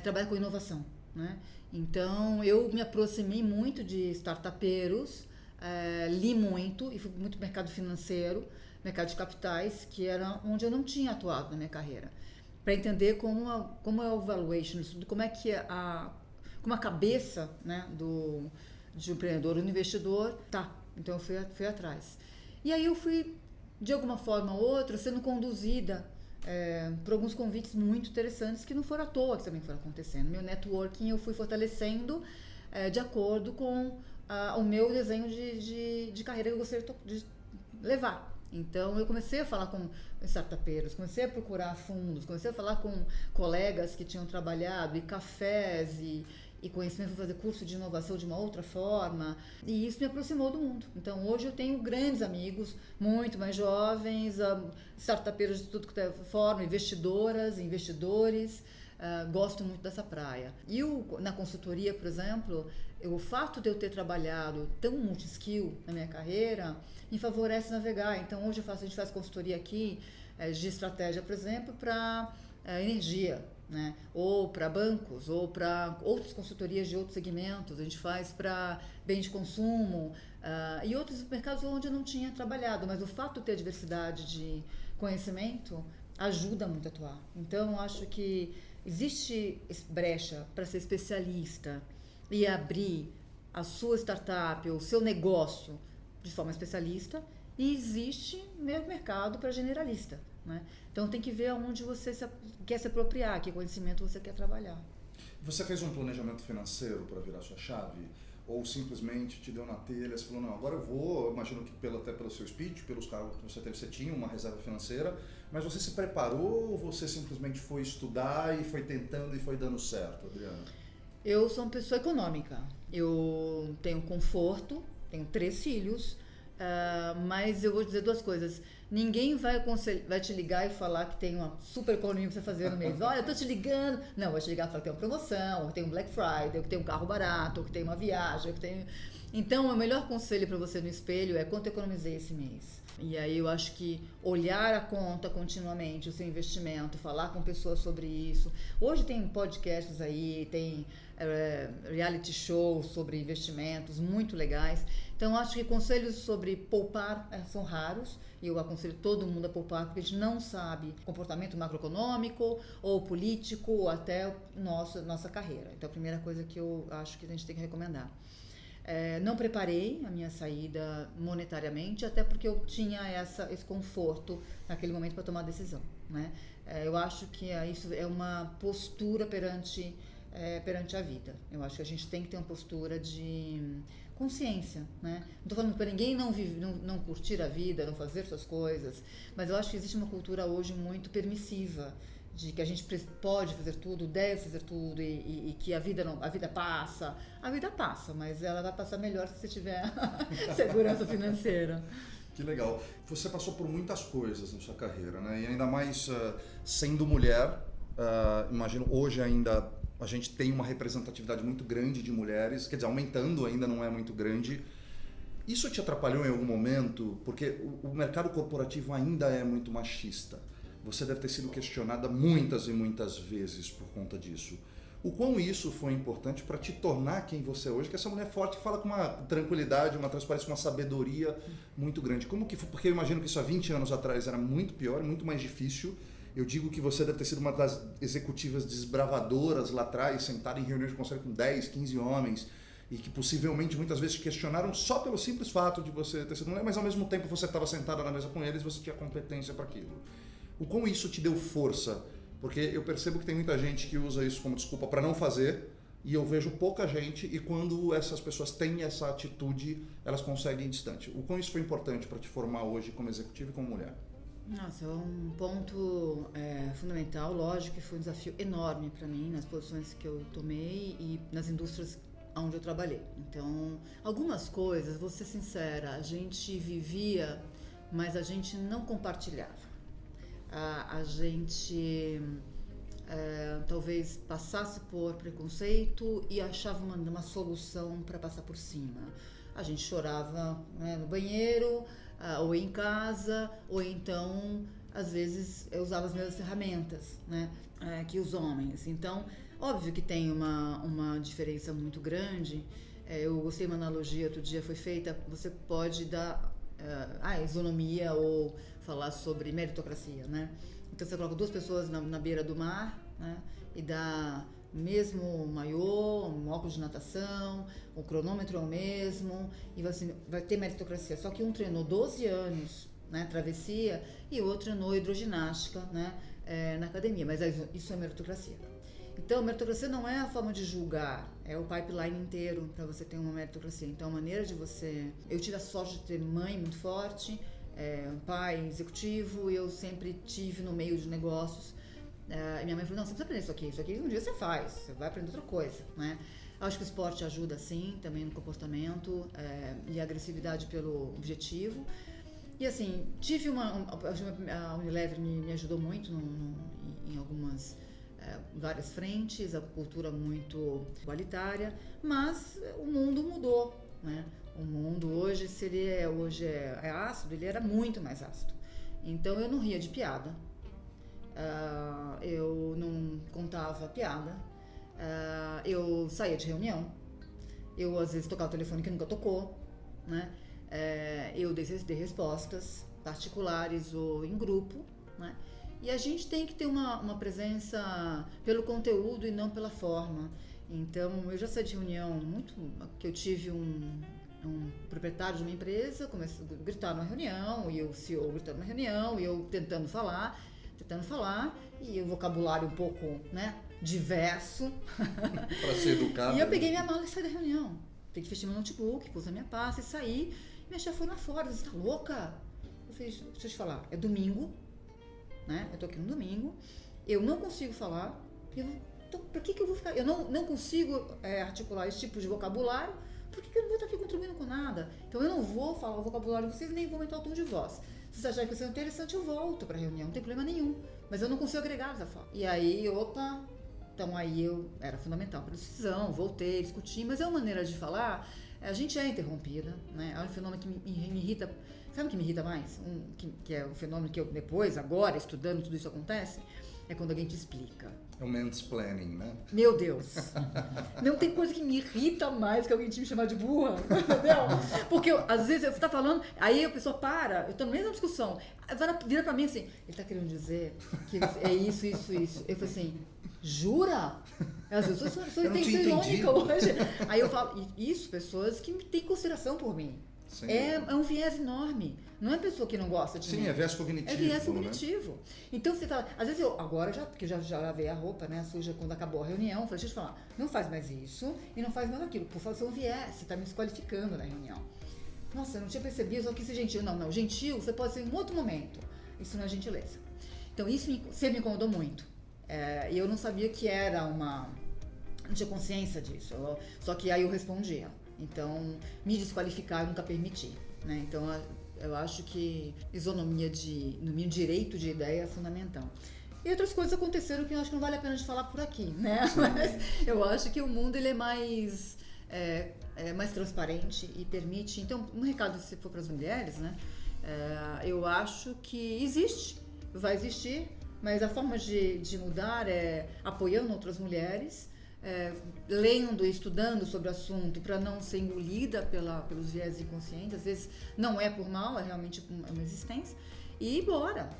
trabalhar com inovação, né? Então, eu me aproximei muito de startupeiros, li muito e fui muito pro mercado financeiro, mercado de capitais, que era onde eu não tinha atuado na minha carreira, para entender como é o valuation, como é que como a cabeça, né, de um empreendedor, um investidor, tá. Então eu fui atrás. E aí eu fui, de alguma forma ou outra, sendo conduzida por alguns convites muito interessantes que não foram à toa, que também foram acontecendo. Meu networking eu fui fortalecendo de acordo com o meu desenho de carreira que eu gostaria de levar. Então, eu comecei a falar com startupeiros, comecei a procurar fundos, comecei a falar com colegas que tinham trabalhado, e cafés, e conhecimento para fazer curso de inovação de uma outra forma, e isso me aproximou do mundo. Então, hoje eu tenho grandes amigos, muito mais jovens, startupeiros de tudo que é forma, investidoras, investidores. Gosto muito dessa praia. E na consultoria, por exemplo, o fato de eu ter trabalhado tão multi-skill na minha carreira me favorece navegar. Então, hoje a gente faz consultoria aqui de estratégia, por exemplo, para energia, né? Ou para bancos, ou para outras consultorias de outros segmentos. A gente faz para bem de consumo e outros mercados onde eu não tinha trabalhado. Mas o fato de ter diversidade de conhecimento ajuda muito a atuar. Então, eu acho que existe brecha para ser especialista e abrir a sua startup ou o seu negócio de forma especialista, e existe mercado para generalista, né? Então tem que ver aonde você quer se apropriar, que conhecimento você quer trabalhar. Você fez um planejamento financeiro para virar sua chave? Ou simplesmente te deu na telha, você falou, não, agora eu vou, eu imagino que até pelo seu speech, pelos cargos que você teve, você tinha uma reserva financeira, mas você se preparou ou você simplesmente foi estudar e foi tentando e foi dando certo, Adriana? Eu sou uma pessoa econômica, eu tenho conforto, tenho 3 filhos, mas eu vou dizer 2 coisas. Ninguém vai te ligar e falar que tem uma super economia para você fazer no mês. Olha, eu tô te ligando. Não, vai te ligar e falar que tem uma promoção, ou que tem um Black Friday, ou que tem um carro barato, ou que tem uma viagem, ou que tem... Então, o melhor conselho para você no espelho é quanto eu economizei esse mês. E aí eu acho que olhar a conta continuamente, o seu investimento, falar com pessoas sobre isso. Hoje tem podcasts aí, tem reality shows sobre investimentos muito legais. Então, acho que conselhos sobre poupar são raros, e eu aconselho todo mundo a poupar, porque a gente não sabe comportamento macroeconômico ou político, ou até nossa carreira. Então, a primeira coisa que eu acho que a gente tem que recomendar. Não preparei a minha saída monetariamente, até porque eu tinha esse conforto naquele momento para tomar a decisão, né? Eu acho que isso é uma postura perante a vida. Eu acho que a gente tem que ter uma postura de consciência, né? Não estou falando para ninguém não curtir a vida, não fazer suas coisas, mas eu acho que existe uma cultura hoje muito permissiva, de que a gente pode fazer tudo, deve fazer tudo e que a vida passa. A vida passa, mas ela vai passar melhor se você tiver segurança financeira. Que legal. Você passou por muitas coisas na sua carreira, né? E ainda mais sendo mulher, imagino hoje ainda a gente tem uma representatividade muito grande de mulheres, quer dizer, aumentando ainda, não é muito grande. Isso te atrapalhou em algum momento? Porque o mercado corporativo ainda é muito machista. Você deve ter sido questionada muitas e muitas vezes por conta disso. O quão isso foi importante para te tornar quem você é hoje, que essa mulher forte que fala com uma tranquilidade, uma transparência, uma sabedoria muito grande. Como que foi? Porque eu imagino que isso há 20 anos atrás era muito pior, muito mais difícil. Eu digo que você deve ter sido uma das executivas desbravadoras lá atrás, sentada em reuniões de conselho com 10, 15 homens, e que possivelmente muitas vezes te questionaram só pelo simples fato de você ter sido mulher, mas ao mesmo tempo você estava sentada na mesa com eles e você tinha competência para aquilo. O quão isso te deu força? Porque eu percebo que tem muita gente que usa isso como desculpa para não fazer, e eu vejo pouca gente, e quando essas pessoas têm essa atitude, elas conseguem distante. O quão isso foi importante para te formar hoje como executiva e como mulher? Nossa, é um ponto fundamental, lógico que foi um desafio enorme para mim nas posições que eu tomei e nas indústrias onde eu trabalhei. Então, algumas coisas, vou ser sincera, a gente vivia, mas a gente não compartilhava. A gente talvez passasse por preconceito e achava uma solução para passar por cima. A gente chorava, né, no banheiro, ou em casa, ou então, às vezes, eu usava as mesmas ferramentas, né, que os homens. Então, óbvio que tem uma diferença muito grande. Eu gostei de uma analogia, outro dia foi feita, você pode dar isonomia ou falar sobre meritocracia, né? Então você coloca duas pessoas na beira do mar, né? E dá o mesmo maiô, um óculos de natação, o cronômetro é o mesmo, e assim, vai ter meritocracia. Só que um treinou 12 anos, né, travessia, e o outro treinou hidroginástica, né, na academia, mas isso é meritocracia. Então, a meritocracia não é a forma de julgar, é o pipeline inteiro para você ter uma meritocracia. Então, a maneira de você... Eu tive a sorte de ter mãe muito forte, um pai executivo, e eu sempre tive no meio de negócios. E minha mãe falou, não, você precisa aprender isso aqui um dia você faz, você vai aprender outra coisa, né? Acho que o esporte ajuda, sim, também no comportamento e a agressividade pelo objetivo. E assim, tive a Unilever me ajudou muito em algumas... várias frentes, a cultura muito igualitária, mas o mundo mudou, né? O mundo hoje, se ele hoje é ácido, ele era muito mais ácido. Então eu não ria de piada, eu não contava piada, eu saía de reunião, eu às vezes tocava o telefone que nunca tocou, né? Eu dei respostas particulares ou em grupo, né? E a gente tem que ter uma presença pelo conteúdo e não pela forma. Então, eu já saí de reunião que eu tive um proprietário de uma empresa, começou a gritar numa reunião, e o CEO gritando na reunião, e eu tentando falar, e o vocabulário um pouco, né, diverso. Para ser educado. E eu peguei minha mala e saí da reunião. Fechei meu notebook, pus a minha pasta e saí. E minha chefe foi lá fora, você tá louca? Eu falei, deixa eu te falar, é domingo, né? Eu tô aqui no domingo, eu não consigo falar, então por que eu vou ficar? Eu não consigo articular esse tipo de vocabulário, por que eu não vou estar aqui contribuindo com nada? Então eu não vou falar o vocabulário de vocês, nem vou aumentar o tom de voz. Se vocês acharem que isso é interessante, eu volto pra reunião, não tem problema nenhum, mas eu não consigo agregar essa fala. E aí, então aí eu era fundamental para a decisão, voltei, discuti, mas é uma maneira de falar, a gente é interrompida, né? É um fenômeno que me irrita. Sabe o que me irrita mais? Que é um fenômeno que eu depois, agora, estudando, tudo isso acontece, é quando alguém te explica. É o mansplaining, né? Meu Deus! Não tem coisa que me irrita mais que alguém te me chamar de burra, entendeu? Porque às vezes você tá falando, aí a pessoa para, eu tô na mesma discussão, vira pra mim assim, ele tá querendo dizer que é isso. Eu falei assim, jura? Às vezes eu sou irônica hoje. Aí eu falo, isso, pessoas que têm consideração por mim. É um viés enorme. Não é pessoa que não gosta de mim. Sim, é viés cognitivo. É viés cognitivo. Né? Então você fala, às vezes porque já lavei a roupa, né, suja quando acabou a reunião, falei, deixa eu te falar, não faz mais isso e não faz mais aquilo. Por favor, é um viés, você está me desqualificando na reunião. Nossa, eu não tinha percebido, só quis ser gentil. Não, gentil você pode ser em outro momento. Isso não é gentileza. Então isso sempre me incomodou muito. E eu não sabia que era não tinha consciência disso. Só que aí eu respondia. Então, me desqualificar eu nunca permiti, né? Então, eu acho que isonomia no mínimo direito de ideia é fundamental. E outras coisas aconteceram que eu acho que não vale a pena de falar por aqui, né? Mas eu acho que o mundo ele é mais transparente e permite. Então, um recado se for para as mulheres, né? Eu acho que vai existir, mas a forma de mudar é apoiando outras mulheres, lendo e estudando sobre o assunto para não ser engolida pelos viés inconscientes. Às vezes não é por mal, é realmente uma existência. E ir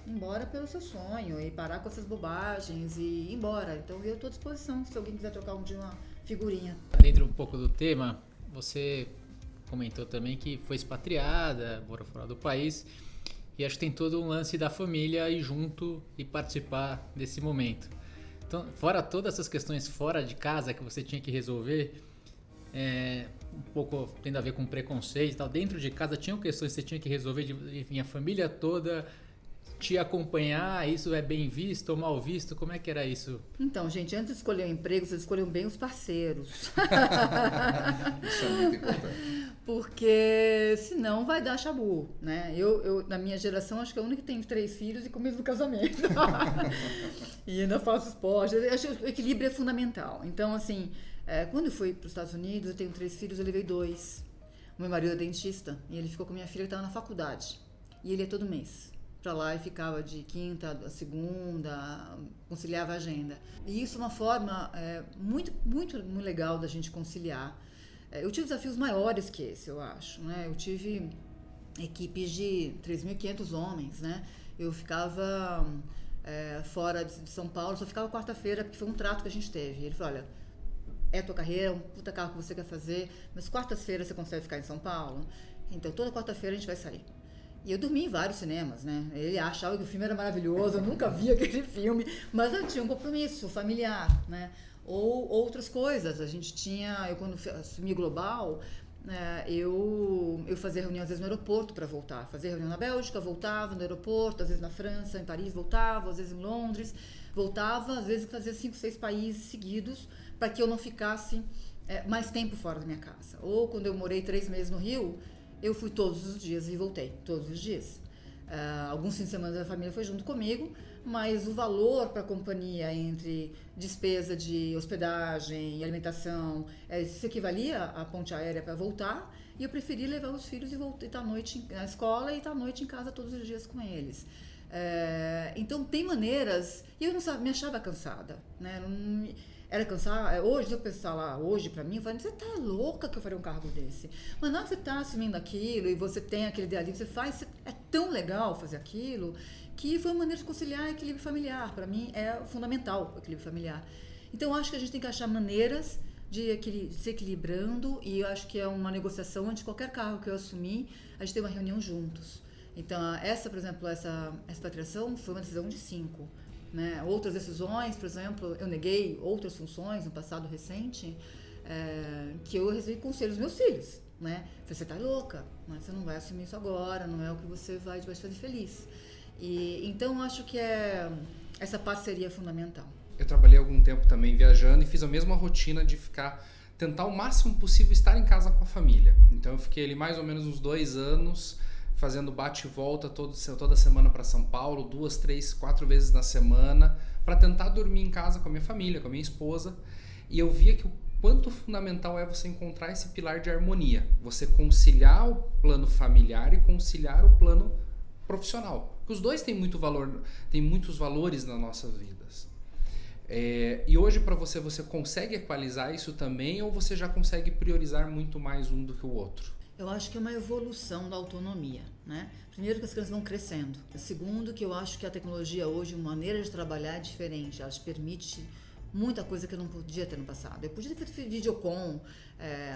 embora pelo seu sonho e parar com essas bobagens e ir embora. Então eu estou à disposição se alguém quiser trocar um dia uma figurinha. Dentro um pouco do tema, você comentou também que foi expatriada, morou fora do país, e acho que tem todo um lance da família ir junto e participar desse momento. Então, fora todas essas questões fora de casa que você tinha que resolver, um pouco tendo a ver com preconceito e tal, dentro de casa tinham questões que você tinha que resolver, enfim, a família toda te acompanhar, isso é bem visto ou mal visto? Como é que era isso? Então, gente, antes de escolher um emprego, vocês escolheram bem os parceiros. Isso é muito importante. Porque senão vai dar chabu, né? Eu, na minha geração, acho que é a única que tem 3 filhos e com o mesmo casamento. E ainda faço esporte. Eu acho que o equilíbrio é fundamental. Então, assim, quando eu fui para os Estados Unidos, eu tenho 3 filhos, eu levei 2. O meu marido é dentista e ele ficou com minha filha que estava na faculdade. E ele ia todo mês para lá e ficava de quinta a segunda, conciliava a agenda. E isso é uma forma muito, muito, muito legal da gente conciliar. Eu tive desafios maiores que esse, eu acho, né? Eu tive equipes de 3.500 homens, né? Eu ficava fora de São Paulo, só ficava quarta-feira, porque foi um trato que a gente teve. Ele falou, olha, é a tua carreira, um puta carro que você quer fazer, mas quarta-feira você consegue ficar em São Paulo? Então, toda quarta-feira a gente vai sair. E eu dormi em vários cinemas, né? Ele achava que o filme era maravilhoso, eu nunca vi aquele filme, mas eu tinha um compromisso familiar, né? Ou outras coisas. A gente tinha, eu quando assumi Global, eu fazia reunião às vezes no aeroporto para voltar. Fazia reunião na Bélgica, voltava no aeroporto, às vezes na França, em Paris, voltava, às vezes em Londres, voltava, às vezes fazia 5, 6 países seguidos para que eu não ficasse mais tempo fora da minha casa. Ou quando eu morei 3 meses no Rio, eu fui todos os dias e voltei, todos os dias. Alguns fins de semana da família foi junto comigo, mas o valor para a companhia entre despesa de hospedagem e alimentação se equivalia à ponte aérea para voltar, e eu preferi levar os filhos e estar à noite na escola e estar à noite em casa todos os dias com eles. Então tem maneiras, e eu não me achava cansada, né? Era cansar. Hoje, se eu pensar lá, hoje pra mim, eu falei, você tá louca que eu faria um cargo desse? Mas na hora que você tá assumindo aquilo e você tem aquele idealismo, você faz, é tão legal fazer aquilo, que foi uma maneira de conciliar equilíbrio familiar. Pra mim é fundamental o equilíbrio familiar. Então eu acho que a gente tem que achar maneiras de se equilibrando, e eu acho que é uma negociação antes de qualquer cargo que eu assumir, a gente tem uma reunião juntos. Então por exemplo, essa expatriação foi uma decisão de 5. Né? Outras decisões, por exemplo, eu neguei outras funções no passado recente, que eu recebi conselhos dos meus filhos, né? Falei, você tá louca, mas você não vai assumir isso agora, não é o que você vai te fazer feliz. Então eu acho que essa parceria é fundamental. Eu trabalhei algum tempo também viajando e fiz a mesma rotina de tentar o máximo possível estar em casa com a família. Então eu fiquei ali mais ou menos uns 2 anos fazendo bate e volta toda semana para São Paulo, 2, 3, 4 vezes na semana, para tentar dormir em casa com a minha família, com a minha esposa. E eu via que o quanto fundamental é você encontrar esse pilar de harmonia, você conciliar o plano familiar e conciliar o plano profissional. Porque os dois têm muito valor, têm muitos valores nas nossas vidas. E hoje para você consegue equalizar isso também, ou você já consegue priorizar muito mais um do que o outro? Eu acho que é uma evolução da autonomia, né? Primeiro, que as crianças vão crescendo. Segundo, que eu acho que a tecnologia hoje, uma maneira de trabalhar é diferente. Ela te permite muita coisa que eu não podia ter no passado. Eu podia ter feito videocon,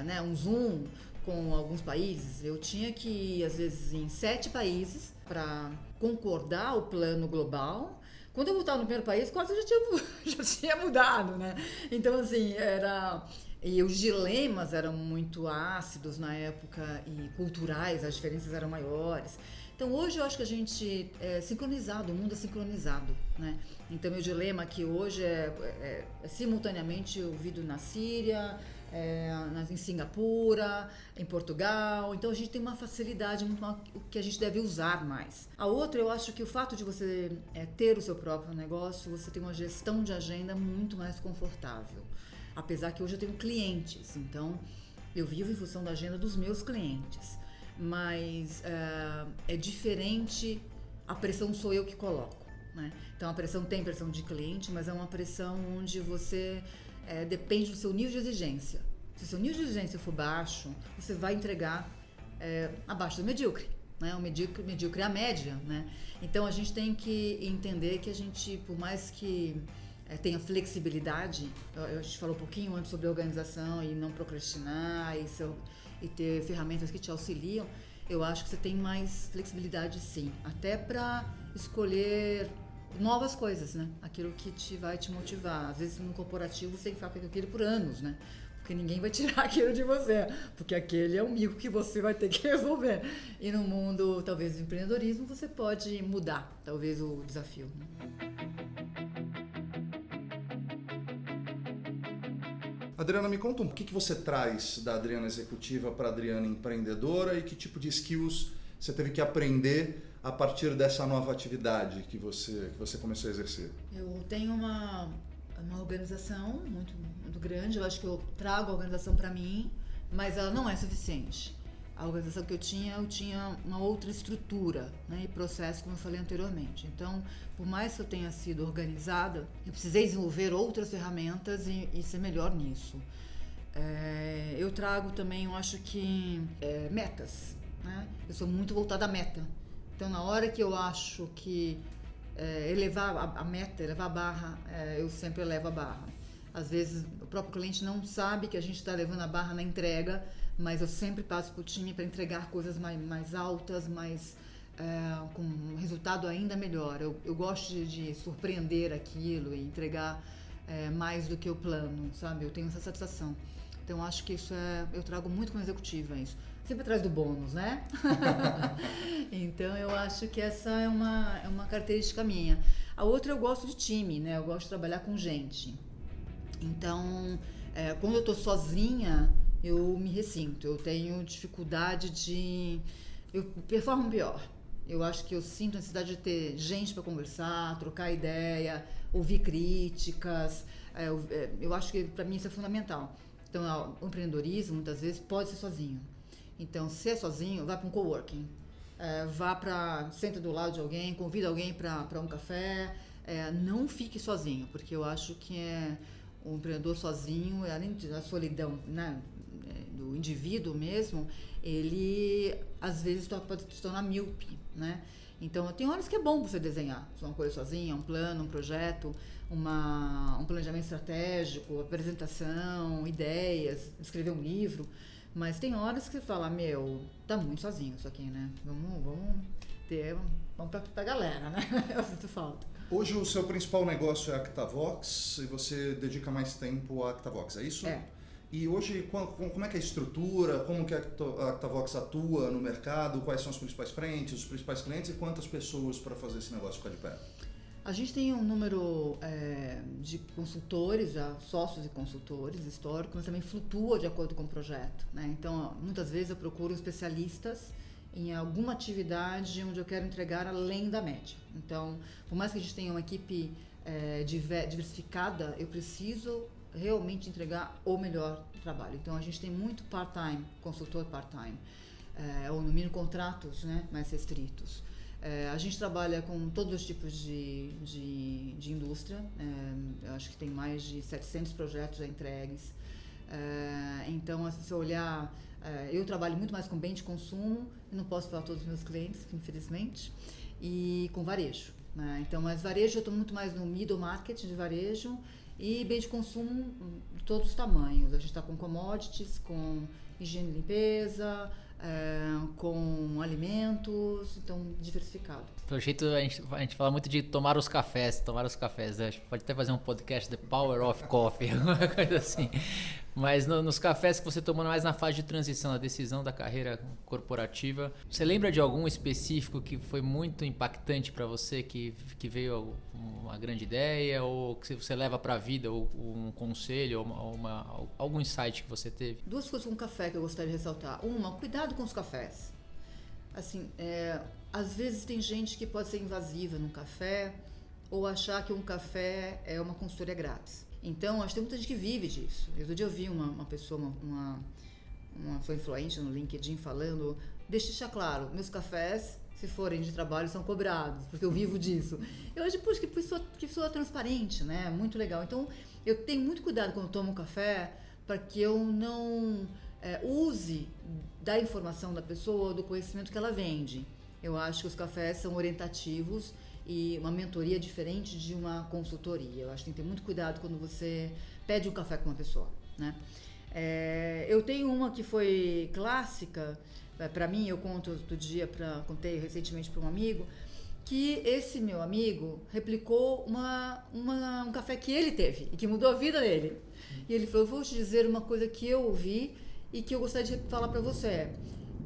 né, um Zoom com alguns países. Eu tinha que ir, às vezes, em 7 países para concordar o plano global. Quando eu voltava no primeiro país, quase já tinha mudado, né? Então, assim, e os dilemas eram muito ácidos na época e culturais, as diferenças eram maiores. Então, hoje eu acho que a gente é sincronizado, o mundo é sincronizado, né? Então, meu dilema aqui hoje é simultaneamente ouvido na Síria, em Singapura, em Portugal. Então, a gente tem uma facilidade muito maior que a gente deve usar mais. A outra, eu acho que o fato de você ter o seu próprio negócio, você tem uma gestão de agenda muito mais confortável. Apesar que hoje eu tenho clientes, então eu vivo em função da agenda dos meus clientes. Mas é diferente, a pressão sou eu que coloco, né? Então a pressão tem pressão de cliente, mas é uma pressão onde você depende do seu nível de exigência. Se o seu nível de exigência for baixo, você vai entregar abaixo do medíocre, né? O medíocre é a média, né? Então a gente tem que entender que a gente, por mais que tenha flexibilidade, a gente falou um pouquinho antes sobre organização e não procrastinar e ter ferramentas que te auxiliam, eu acho que você tem mais flexibilidade sim, até para escolher novas coisas, né? Aquilo que vai te motivar. Às vezes no corporativo você tem que ficar com aquilo por anos, né? Porque ninguém vai tirar aquilo de você, porque aquele é um mico que você vai ter que resolver. E no mundo, talvez, do empreendedorismo, você pode mudar, talvez, o desafio, né? Adriana, me conta um pouco o que você traz da Adriana executiva para a Adriana empreendedora e que tipo de skills você teve que aprender a partir dessa nova atividade que você começou a exercer. Eu tenho uma organização muito, muito grande, eu acho que eu trago a organização para mim, mas ela não é suficiente. A organização que eu tinha uma outra estrutura, né, e processo, como eu falei anteriormente. Então, por mais que eu tenha sido organizada, eu precisei desenvolver outras ferramentas e ser melhor nisso. Eu trago também, eu acho que, metas, né? Eu sou muito voltada à meta. Então, na hora que eu acho que elevar a meta, elevar a barra, eu sempre elevo a barra. Às vezes, o próprio cliente não sabe que a gente está levando a barra na entrega, mas eu sempre passo para o time para entregar coisas mais altas, com um resultado ainda melhor. Eu gosto de surpreender aquilo e entregar mais do que o plano, sabe? Eu tenho essa satisfação. Então, acho que isso eu trago muito como executiva, isso. Sempre atrás do bônus, né? Então, eu acho que essa é uma característica minha. A outra, eu gosto de time, né? Eu gosto de trabalhar com gente. Então, quando eu estou sozinha, eu me ressinto, eu tenho dificuldade eu performo pior. Eu acho que eu sinto a necessidade de ter gente para conversar, trocar ideia, ouvir críticas. Eu acho que para mim isso é fundamental. Então, o empreendedorismo muitas vezes pode ser sozinho. Então, se é sozinho, vá para um coworking, senta do lado de alguém, convida alguém para um café, não fique sozinho, porque eu acho que o empreendedor sozinho, além da solidão, né, do indivíduo mesmo, ele às vezes pode se tornar míope, né? Então tem horas que é bom você desenhar uma coisa sozinha, um plano, um projeto, um planejamento estratégico, apresentação, ideias, escrever um livro, mas tem horas que você fala, tá muito sozinho isso aqui, né? Vamos pra galera, né? Eu sinto falta. Hoje o seu principal negócio é a Actavox e você dedica mais tempo à Actavox, é isso? E hoje, como é que é a estrutura, como que a Actavox atua no mercado, quais são as principais frentes, os principais clientes e quantas pessoas para fazer esse negócio ficar de pé? A gente tem um número de consultores, sócios e consultores históricos, mas também flutua de acordo com o projeto, né? Então, muitas vezes eu procuro especialistas em alguma atividade onde eu quero entregar além da média. Então, por mais que a gente tenha uma equipe diversificada, eu preciso realmente entregar o melhor trabalho. Então, a gente tem muito part-time, consultor part-time, ou no mínimo contratos, né, mais restritos. A gente trabalha com todos os tipos de indústria, eu acho que tem mais de 700 projetos já entregues. Então, se você olhar, eu trabalho muito mais com bem de consumo, eu não posso falar todos os meus clientes, infelizmente, e com varejo, né? Então, mas varejo, eu estou muito mais no middle market de varejo e bem de consumo de todos os tamanhos. A gente está com commodities, com higiene e limpeza, com alimentos, então diversificado. Pelo jeito, a gente fala muito de tomar os cafés, né? A gente pode até fazer um podcast, The Power of Coffee, alguma coisa assim. Mas nos cafés que você tomou mais na fase de transição, na decisão da carreira corporativa, você lembra de algum específico que foi muito impactante para você, que veio uma grande ideia, ou que você leva para a vida, ou um conselho, ou algum insight que você teve? 2 coisas com café que eu gostaria de ressaltar. Uma, cuidado com os cafés. Assim, às vezes tem gente que pode ser invasiva num café ou achar que um café é uma consultoria grátis. Então, acho que tem muita gente que vive disso. Outro dia eu vi uma pessoa, uma foi influente no LinkedIn falando, deixa claro, meus cafés, se forem de trabalho, são cobrados, porque eu vivo disso. Eu acho, puxa, que pessoa transparente, né? Muito legal. Então, eu tenho muito cuidado quando eu tomo um café para que eu não use da informação da pessoa ou do conhecimento que ela vende. Eu acho que os cafés são orientativos e uma mentoria diferente de uma consultoria. Eu acho que tem que ter muito cuidado quando você pede um café com uma pessoa, né? Eu tenho uma que foi clássica, para mim, eu contei recentemente para um amigo, que esse meu amigo replicou um café que ele teve e que mudou a vida dele. E ele falou, eu vou te dizer uma coisa que eu ouvi e que eu gostaria de falar para você.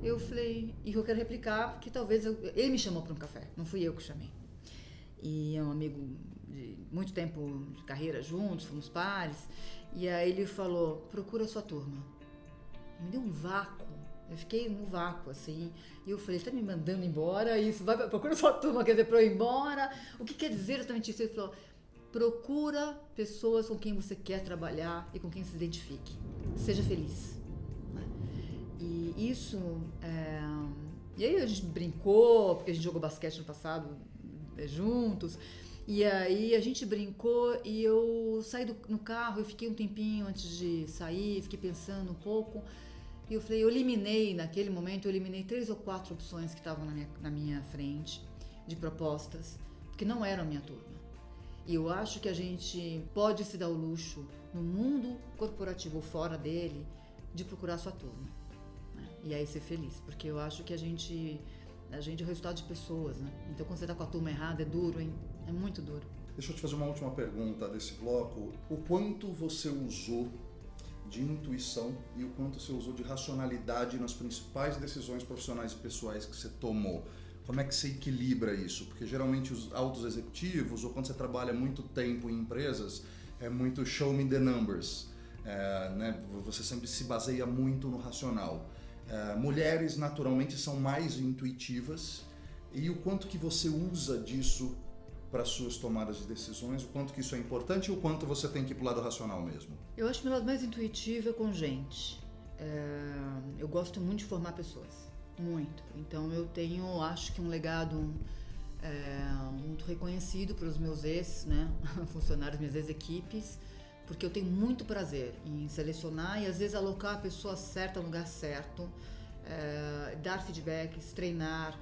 Eu falei, e eu quero replicar, porque talvez ele me chamou para um café, não fui eu que chamei. E é um amigo de muito tempo de carreira juntos, fomos pares. E aí ele falou, procura a sua turma. Me deu um vácuo. Eu fiquei no vácuo, assim. E eu falei, ele tá me mandando embora? Isso, procura a sua turma, quer dizer, pra eu ir embora? O que quer dizer exatamente isso? Ele falou, procura pessoas com quem você quer trabalhar e com quem se identifique. Seja feliz. E isso... E aí a gente brincou, porque a gente jogou basquete no passado juntos, e aí a gente brincou e eu saí no carro, eu fiquei um tempinho antes de sair, fiquei pensando um pouco, e eu falei, naquele momento eu eliminei 3 ou 4 opções que estavam na minha frente, de propostas, que não eram a minha turma. E eu acho que a gente pode se dar o luxo, no mundo corporativo ou fora dele, de procurar a sua turma, né? E aí ser feliz, porque eu acho que a gente é o resultado de pessoas, né? Então quando você tá com a turma errada é duro, hein? É muito duro. Deixa eu te fazer uma última pergunta desse bloco. O quanto você usou de intuição e o quanto você usou de racionalidade nas principais decisões profissionais e pessoais que você tomou? Como é que você equilibra isso? Porque geralmente os altos executivos, ou quando você trabalha muito tempo em empresas, é muito show me the numbers, né? Você sempre se baseia muito no racional. Mulheres naturalmente são mais intuitivas, e o quanto que você usa disso para suas tomadas de decisões, o quanto que isso é importante e o quanto você tem que ir para o lado racional mesmo? Eu acho que o lado mais intuitivo é com gente. Eu gosto muito de formar pessoas, muito. Então eu tenho, acho que um legado muito reconhecido para os meus né, funcionários, minhas ex-equipes, porque eu tenho muito prazer em selecionar e às vezes alocar a pessoa certa no lugar certo, dar feedbacks, treinar.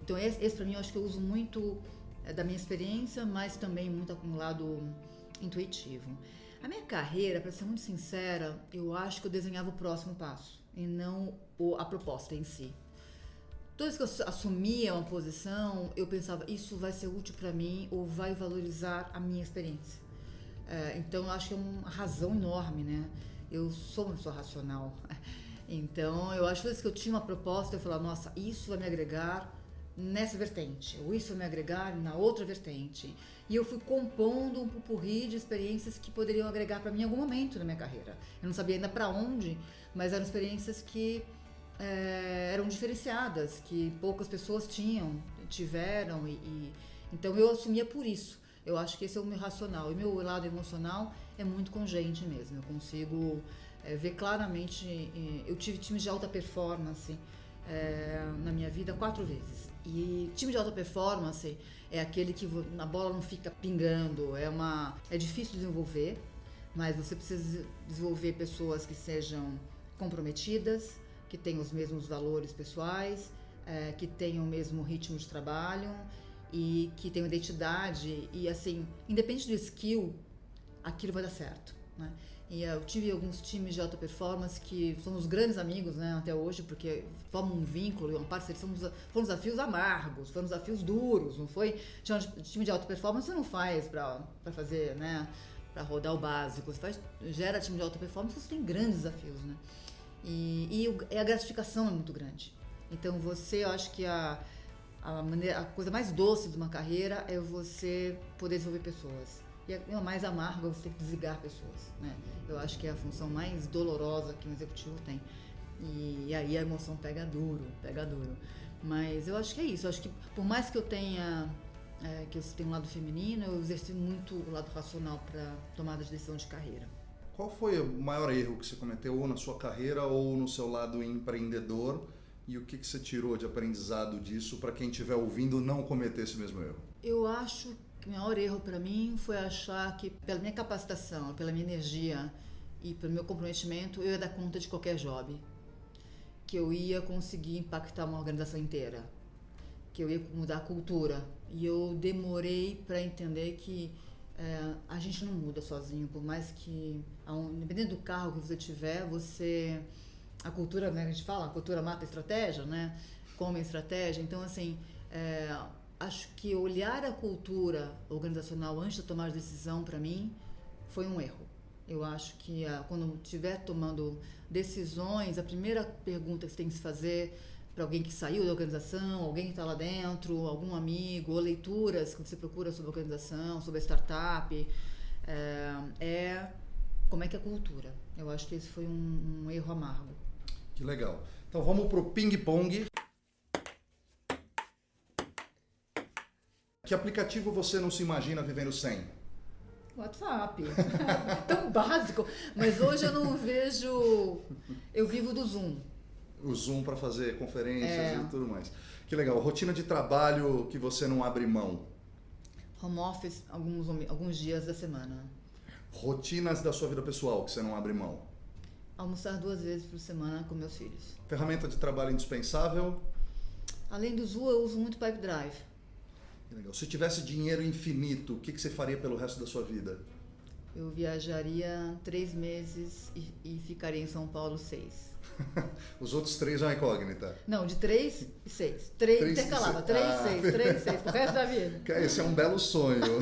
Então esse para mim eu acho que eu uso muito da minha experiência, mas também muito acumulado intuitivo. A minha carreira, para ser muito sincera, eu acho que eu desenhava o próximo passo e não a proposta em si. Toda vez que eu assumia uma posição, eu pensava, isso vai ser útil para mim ou vai valorizar a minha experiência. Então eu acho que é uma razão enorme, né? Eu sou uma pessoa racional. Então eu acho que toda vez que eu tinha uma proposta, eu falava, nossa, isso vai me agregar nessa vertente, ou isso vai me agregar na outra vertente. E eu fui compondo um pupurri de experiências que poderiam agregar para mim em algum momento na minha carreira. Eu não sabia ainda para onde, mas eram experiências que eram diferenciadas, que poucas pessoas tiveram, então eu assumia por isso. Eu acho que esse é o meu racional. E meu lado emocional é muito com gente mesmo. Eu consigo ver claramente. Eu tive times de alta performance na minha vida 4 vezes. E time de alta performance é aquele que a bola não fica pingando. É difícil desenvolver, mas você precisa desenvolver pessoas que sejam comprometidas, que tenham os mesmos valores pessoais, que tenham o mesmo ritmo de trabalho e que tenham identidade. E assim, independente do skill, aquilo vai dar certo, né? E eu tive alguns times de alta performance que somos grandes amigos, né, até hoje, porque formam um vínculo e uma parceria. Foram desafios amargos, foram desafios duros, não foi? Time de alta performance você não faz para fazer, né, para rodar o básico. Gera time de alta performance, você tem grandes desafios, né? E a gratificação é muito grande. Então eu acho que a coisa mais doce de uma carreira é você poder desenvolver pessoas. E a mais amarga é você ter que desligar pessoas, né? Eu acho que é a função mais dolorosa que um executivo tem. E aí a emoção pega duro. Mas eu acho que é isso. Eu acho que por mais que eu tenha um lado feminino, eu exercito muito o lado racional para tomada de decisão de carreira. Qual foi o maior erro que você cometeu ou na sua carreira ou no seu lado empreendedor? E o que você tirou de aprendizado disso para quem estiver ouvindo não cometer esse mesmo erro? Eu acho que o maior erro para mim foi achar que pela minha capacitação, pela minha energia e pelo meu comprometimento, eu ia dar conta de qualquer job. Que eu ia conseguir impactar uma organização inteira. Que eu ia mudar a cultura. E eu demorei para entender que a gente não muda sozinho. Por mais que, independente do cargo que você tiver, a cultura, né, a gente fala, a cultura mata a estratégia, né? Come a estratégia. Então, assim, acho que olhar a cultura organizacional antes de tomar decisão, para mim, foi um erro. Eu acho que quando estiver tomando decisões, a primeira pergunta que você tem que se fazer para alguém que saiu da organização, alguém que está lá dentro, algum amigo, ou leituras que você procura sobre a organização, sobre a startup, como é que é a cultura. Eu acho que esse foi um erro amargo. Que legal. Então vamos pro ping-pong. Que aplicativo você não se imagina vivendo sem? WhatsApp. Tão básico. Mas hoje eu não vejo... Eu vivo do Zoom. O Zoom para fazer conferências e tudo mais. Que legal. Rotina de trabalho que você não abre mão? Home office alguns dias da semana. Rotinas da sua vida pessoal que você não abre mão? Almoçar 2 vezes por semana com meus filhos. Ferramenta de trabalho indispensável? Além do Zoom, eu uso muito Pipe Drive. Que legal. Se tivesse dinheiro infinito, o que você faria pelo resto da sua vida? Eu viajaria 3 meses e ficaria em São Paulo 6. Os outros 3 é uma incógnita. Não, de 3 e 6. 3 intercalava. 3 e 6, pro resto da vida. Esse é um belo sonho.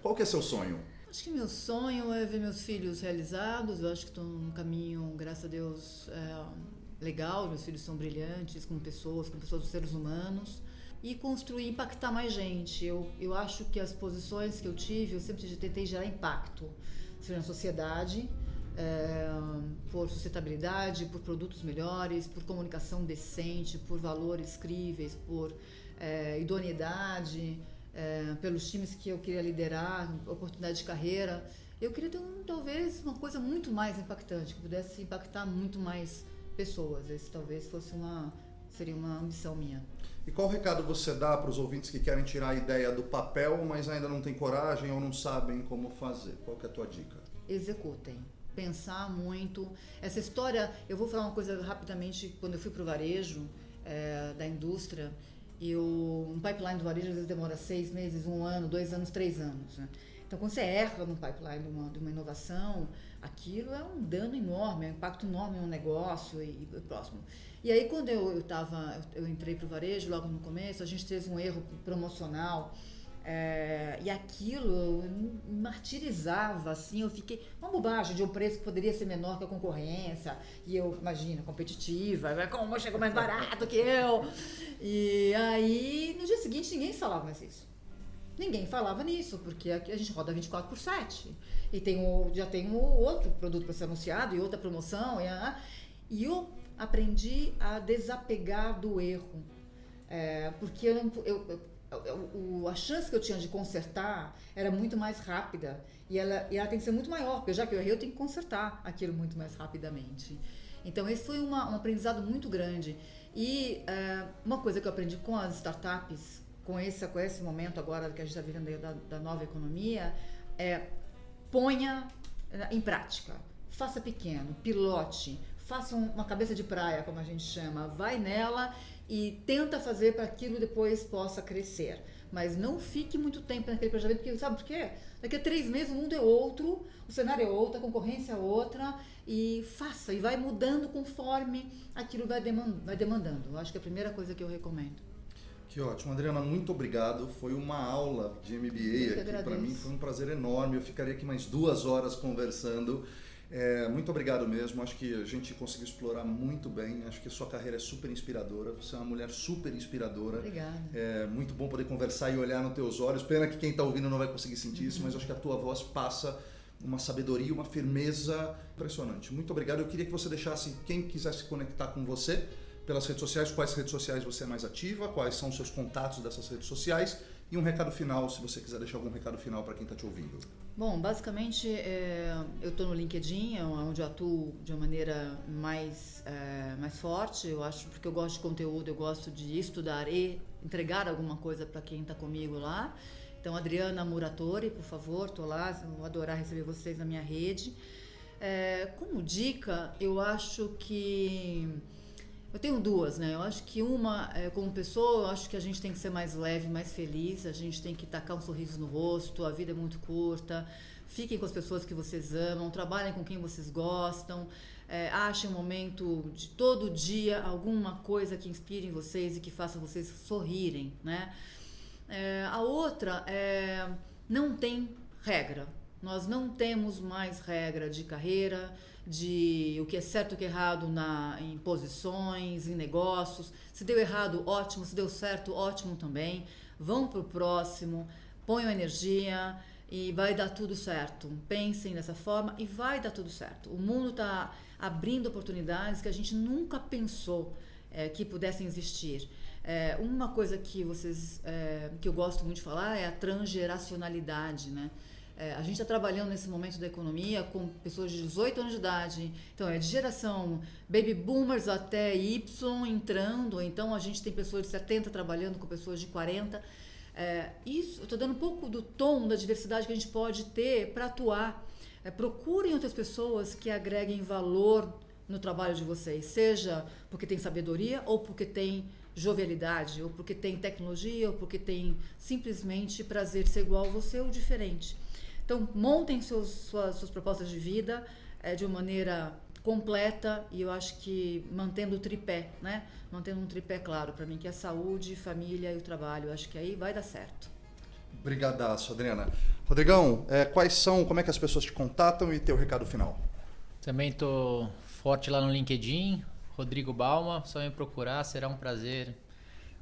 Qual que é seu sonho? Acho que meu sonho é ver meus filhos realizados. Eu acho que estou num caminho, graças a Deus, legal. Meus filhos são brilhantes, com pessoas, seres humanos. E construir, impactar mais gente. Eu acho que as posições que eu tive, eu sempre tentei gerar impacto. Seja na sociedade, por sustentabilidade, por produtos melhores, por comunicação decente, por valores críveis, por idoneidade, pelos times que eu queria liderar, oportunidade de carreira. Eu queria ter talvez uma coisa muito mais impactante, que pudesse impactar muito mais pessoas. Esse talvez seria uma ambição minha. E qual recado você dá para os ouvintes que querem tirar a ideia do papel, mas ainda não têm coragem ou não sabem como fazer? Qual que é a tua dica? Executem. Pensar muito. Essa história, eu vou falar uma coisa rapidamente. Quando eu fui para o varejo da indústria, um pipeline do varejo às vezes demora 6 meses, 1 ano, 2 anos, 3 anos. Né? Então, quando você erra no pipeline de uma inovação, aquilo é um dano enorme, é um impacto enorme no negócio e próximo. E aí, quando eu entrei para o varejo, logo no começo, a gente teve um erro promocional. E aquilo eu me martirizava, assim, eu fiquei uma bobagem de um preço que poderia ser menor que a concorrência, e eu, imagina, competitiva, como chegou mais barato que eu, e aí no dia seguinte ninguém falava mais isso. Ninguém falava nisso, porque aqui a gente roda 24/7 e já tem outro produto para ser anunciado e outra promoção, e eu aprendi a desapegar do erro, porque a chance que eu tinha de consertar era muito mais rápida e ela tem que ser muito maior, porque já que eu errei, eu tenho que consertar aquilo muito mais rapidamente. Então esse foi um aprendizado muito grande. E uma coisa que eu aprendi com as startups, com esse momento agora que a gente está vivendo da nova economia, ponha em prática, faça pequeno, pilote, faça uma cabeça de praia, como a gente chama, vai nela e tenta fazer para que aquilo depois possa crescer. Mas não fique muito tempo naquele planejamento, porque sabe por quê? Daqui a 3 meses o mundo é outro, o cenário é outro, a concorrência é outra, e faça, e vai mudando conforme aquilo vai demandando. Eu acho que é a primeira coisa que eu recomendo. Que ótimo, Adriana, muito obrigado. Foi uma aula de MBA aqui para mim, foi um prazer enorme. Eu ficaria aqui mais 2 horas conversando. Muito obrigado mesmo, acho que a gente conseguiu explorar muito bem, acho que a sua carreira é super inspiradora, você é uma mulher super inspiradora. Obrigada. É muito bom poder conversar e olhar nos teus olhos, pena que quem está ouvindo não vai conseguir sentir isso, mas acho que a tua voz passa uma sabedoria, uma firmeza impressionante. Muito obrigado, eu queria que você deixasse, quem quisesse conectar com você pelas redes sociais, quais redes sociais você é mais ativa, quais são os seus contatos dessas redes sociais e um recado final, se você quiser deixar algum recado final para quem está te ouvindo. Bom, basicamente eu estou no LinkedIn, onde eu atuo de uma maneira mais forte, eu acho, porque eu gosto de conteúdo, eu gosto de estudar e entregar alguma coisa para quem está comigo lá. Então, Adriana Muratori, por favor, estou lá, vou adorar receber vocês na minha rede. Como dica, eu acho que... Eu tenho 2, né? Eu acho que uma, como pessoa, eu acho que a gente tem que ser mais leve, mais feliz, a gente tem que tacar um sorriso no rosto, a vida é muito curta, fiquem com as pessoas que vocês amam, trabalhem com quem vocês gostam, achem um momento de todo dia, alguma coisa que inspire vocês e que faça vocês sorrirem, né? A outra não tem regra, nós não temos mais regra de carreira, de o que é certo e o que é errado em posições, em negócios. Se deu errado, ótimo. Se deu certo, ótimo também. Vão para o próximo, ponham energia e vai dar tudo certo. Pensem dessa forma e vai dar tudo certo. O mundo está abrindo oportunidades que a gente nunca pensou que pudessem existir. Uma coisa que eu gosto muito de falar é a transgeracionalidade, né? A gente está trabalhando nesse momento da economia com pessoas de 18 anos de idade, então de geração baby boomers até Y entrando, ou então a gente tem pessoas de 70 trabalhando com pessoas de 40. Isso, eu estou dando um pouco do tom da diversidade que a gente pode ter para atuar. Procurem outras pessoas que agreguem valor no trabalho de vocês, seja porque tem sabedoria ou porque tem jovialidade, ou porque tem tecnologia, ou porque tem simplesmente prazer de ser igual a você ou diferente. Então, montem suas propostas de vida de uma maneira completa e eu acho que mantendo o tripé, né? Mantendo um tripé claro para mim, que é a saúde, família e o trabalho. Eu acho que aí vai dar certo. Obrigadaço, Adriana. Rodrigão, como é que as pessoas te contatam e teu recado final? Também tô forte lá no LinkedIn, Rodrigo Balma, só me procurar, será um prazer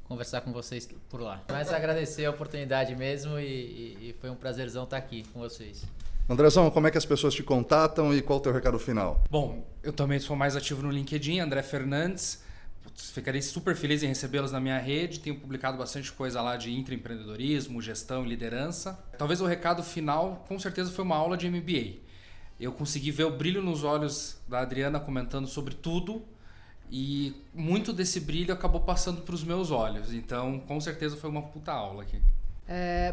conversar com vocês por lá. Mas agradecer a oportunidade mesmo e foi um prazerzão estar aqui com vocês. Andrezão, como é que as pessoas te contatam e qual o teu recado final? Bom, eu também sou mais ativo no LinkedIn, André Fernandes. Ficarei super feliz em recebê-los na minha rede. Tenho publicado bastante coisa lá de intraempreendedorismo, gestão e liderança. Talvez o recado final, com certeza, foi uma aula de MBA. Eu consegui ver o brilho nos olhos da Adriana comentando sobre tudo. E muito desse brilho acabou passando para os meus olhos. Então, com certeza, foi uma puta aula aqui.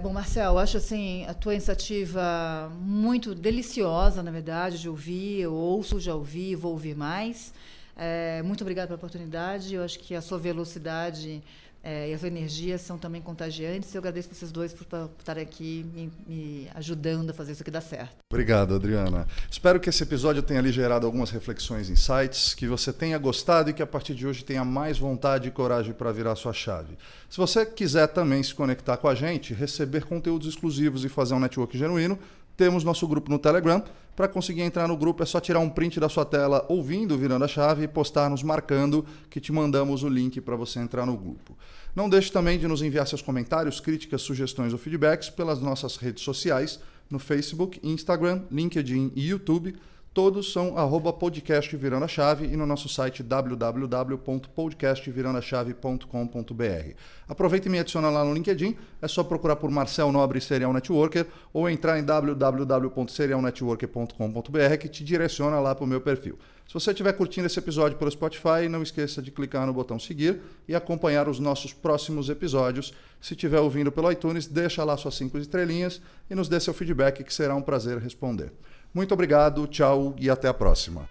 Bom, Marcel, eu acho assim, a tua iniciativa muito deliciosa, na verdade, de ouvir. Eu ouço, já ouvi, vou ouvir mais. Muito obrigada pela oportunidade. Eu acho que a sua velocidade e a sua energia são também contagiantes. Eu agradeço vocês dois por estarem aqui me ajudando a fazer isso aqui dar certo. Obrigado, Adriana. Espero que esse episódio tenha lhe gerado algumas reflexões e insights, que você tenha gostado e que a partir de hoje tenha mais vontade e coragem para virar sua chave. Se você quiser também se conectar com a gente, receber conteúdos exclusivos e fazer um network genuíno, temos nosso grupo no Telegram. Para conseguir entrar no grupo é só tirar um print da sua tela ouvindo Virando a Chave e postar nos marcando que te mandamos o link para você entrar no grupo. Não deixe também de nos enviar seus comentários, críticas, sugestões ou feedbacks pelas nossas redes sociais, no Facebook, Instagram, LinkedIn e YouTube. Todos são @podcast Virando a Chave e no nosso site www.podcastvirandachave.com.br. Aproveita e me adiciona lá no LinkedIn, é só procurar por Marcel Nobre Serial Networker ou entrar em www.serialnetworker.com.br que te direciona lá para o meu perfil. Se você estiver curtindo esse episódio pelo Spotify, não esqueça de clicar no botão seguir e acompanhar os nossos próximos episódios. Se estiver ouvindo pelo iTunes, deixa lá suas 5 estrelinhas e nos dê seu feedback que será um prazer responder. Muito obrigado, tchau e até a próxima.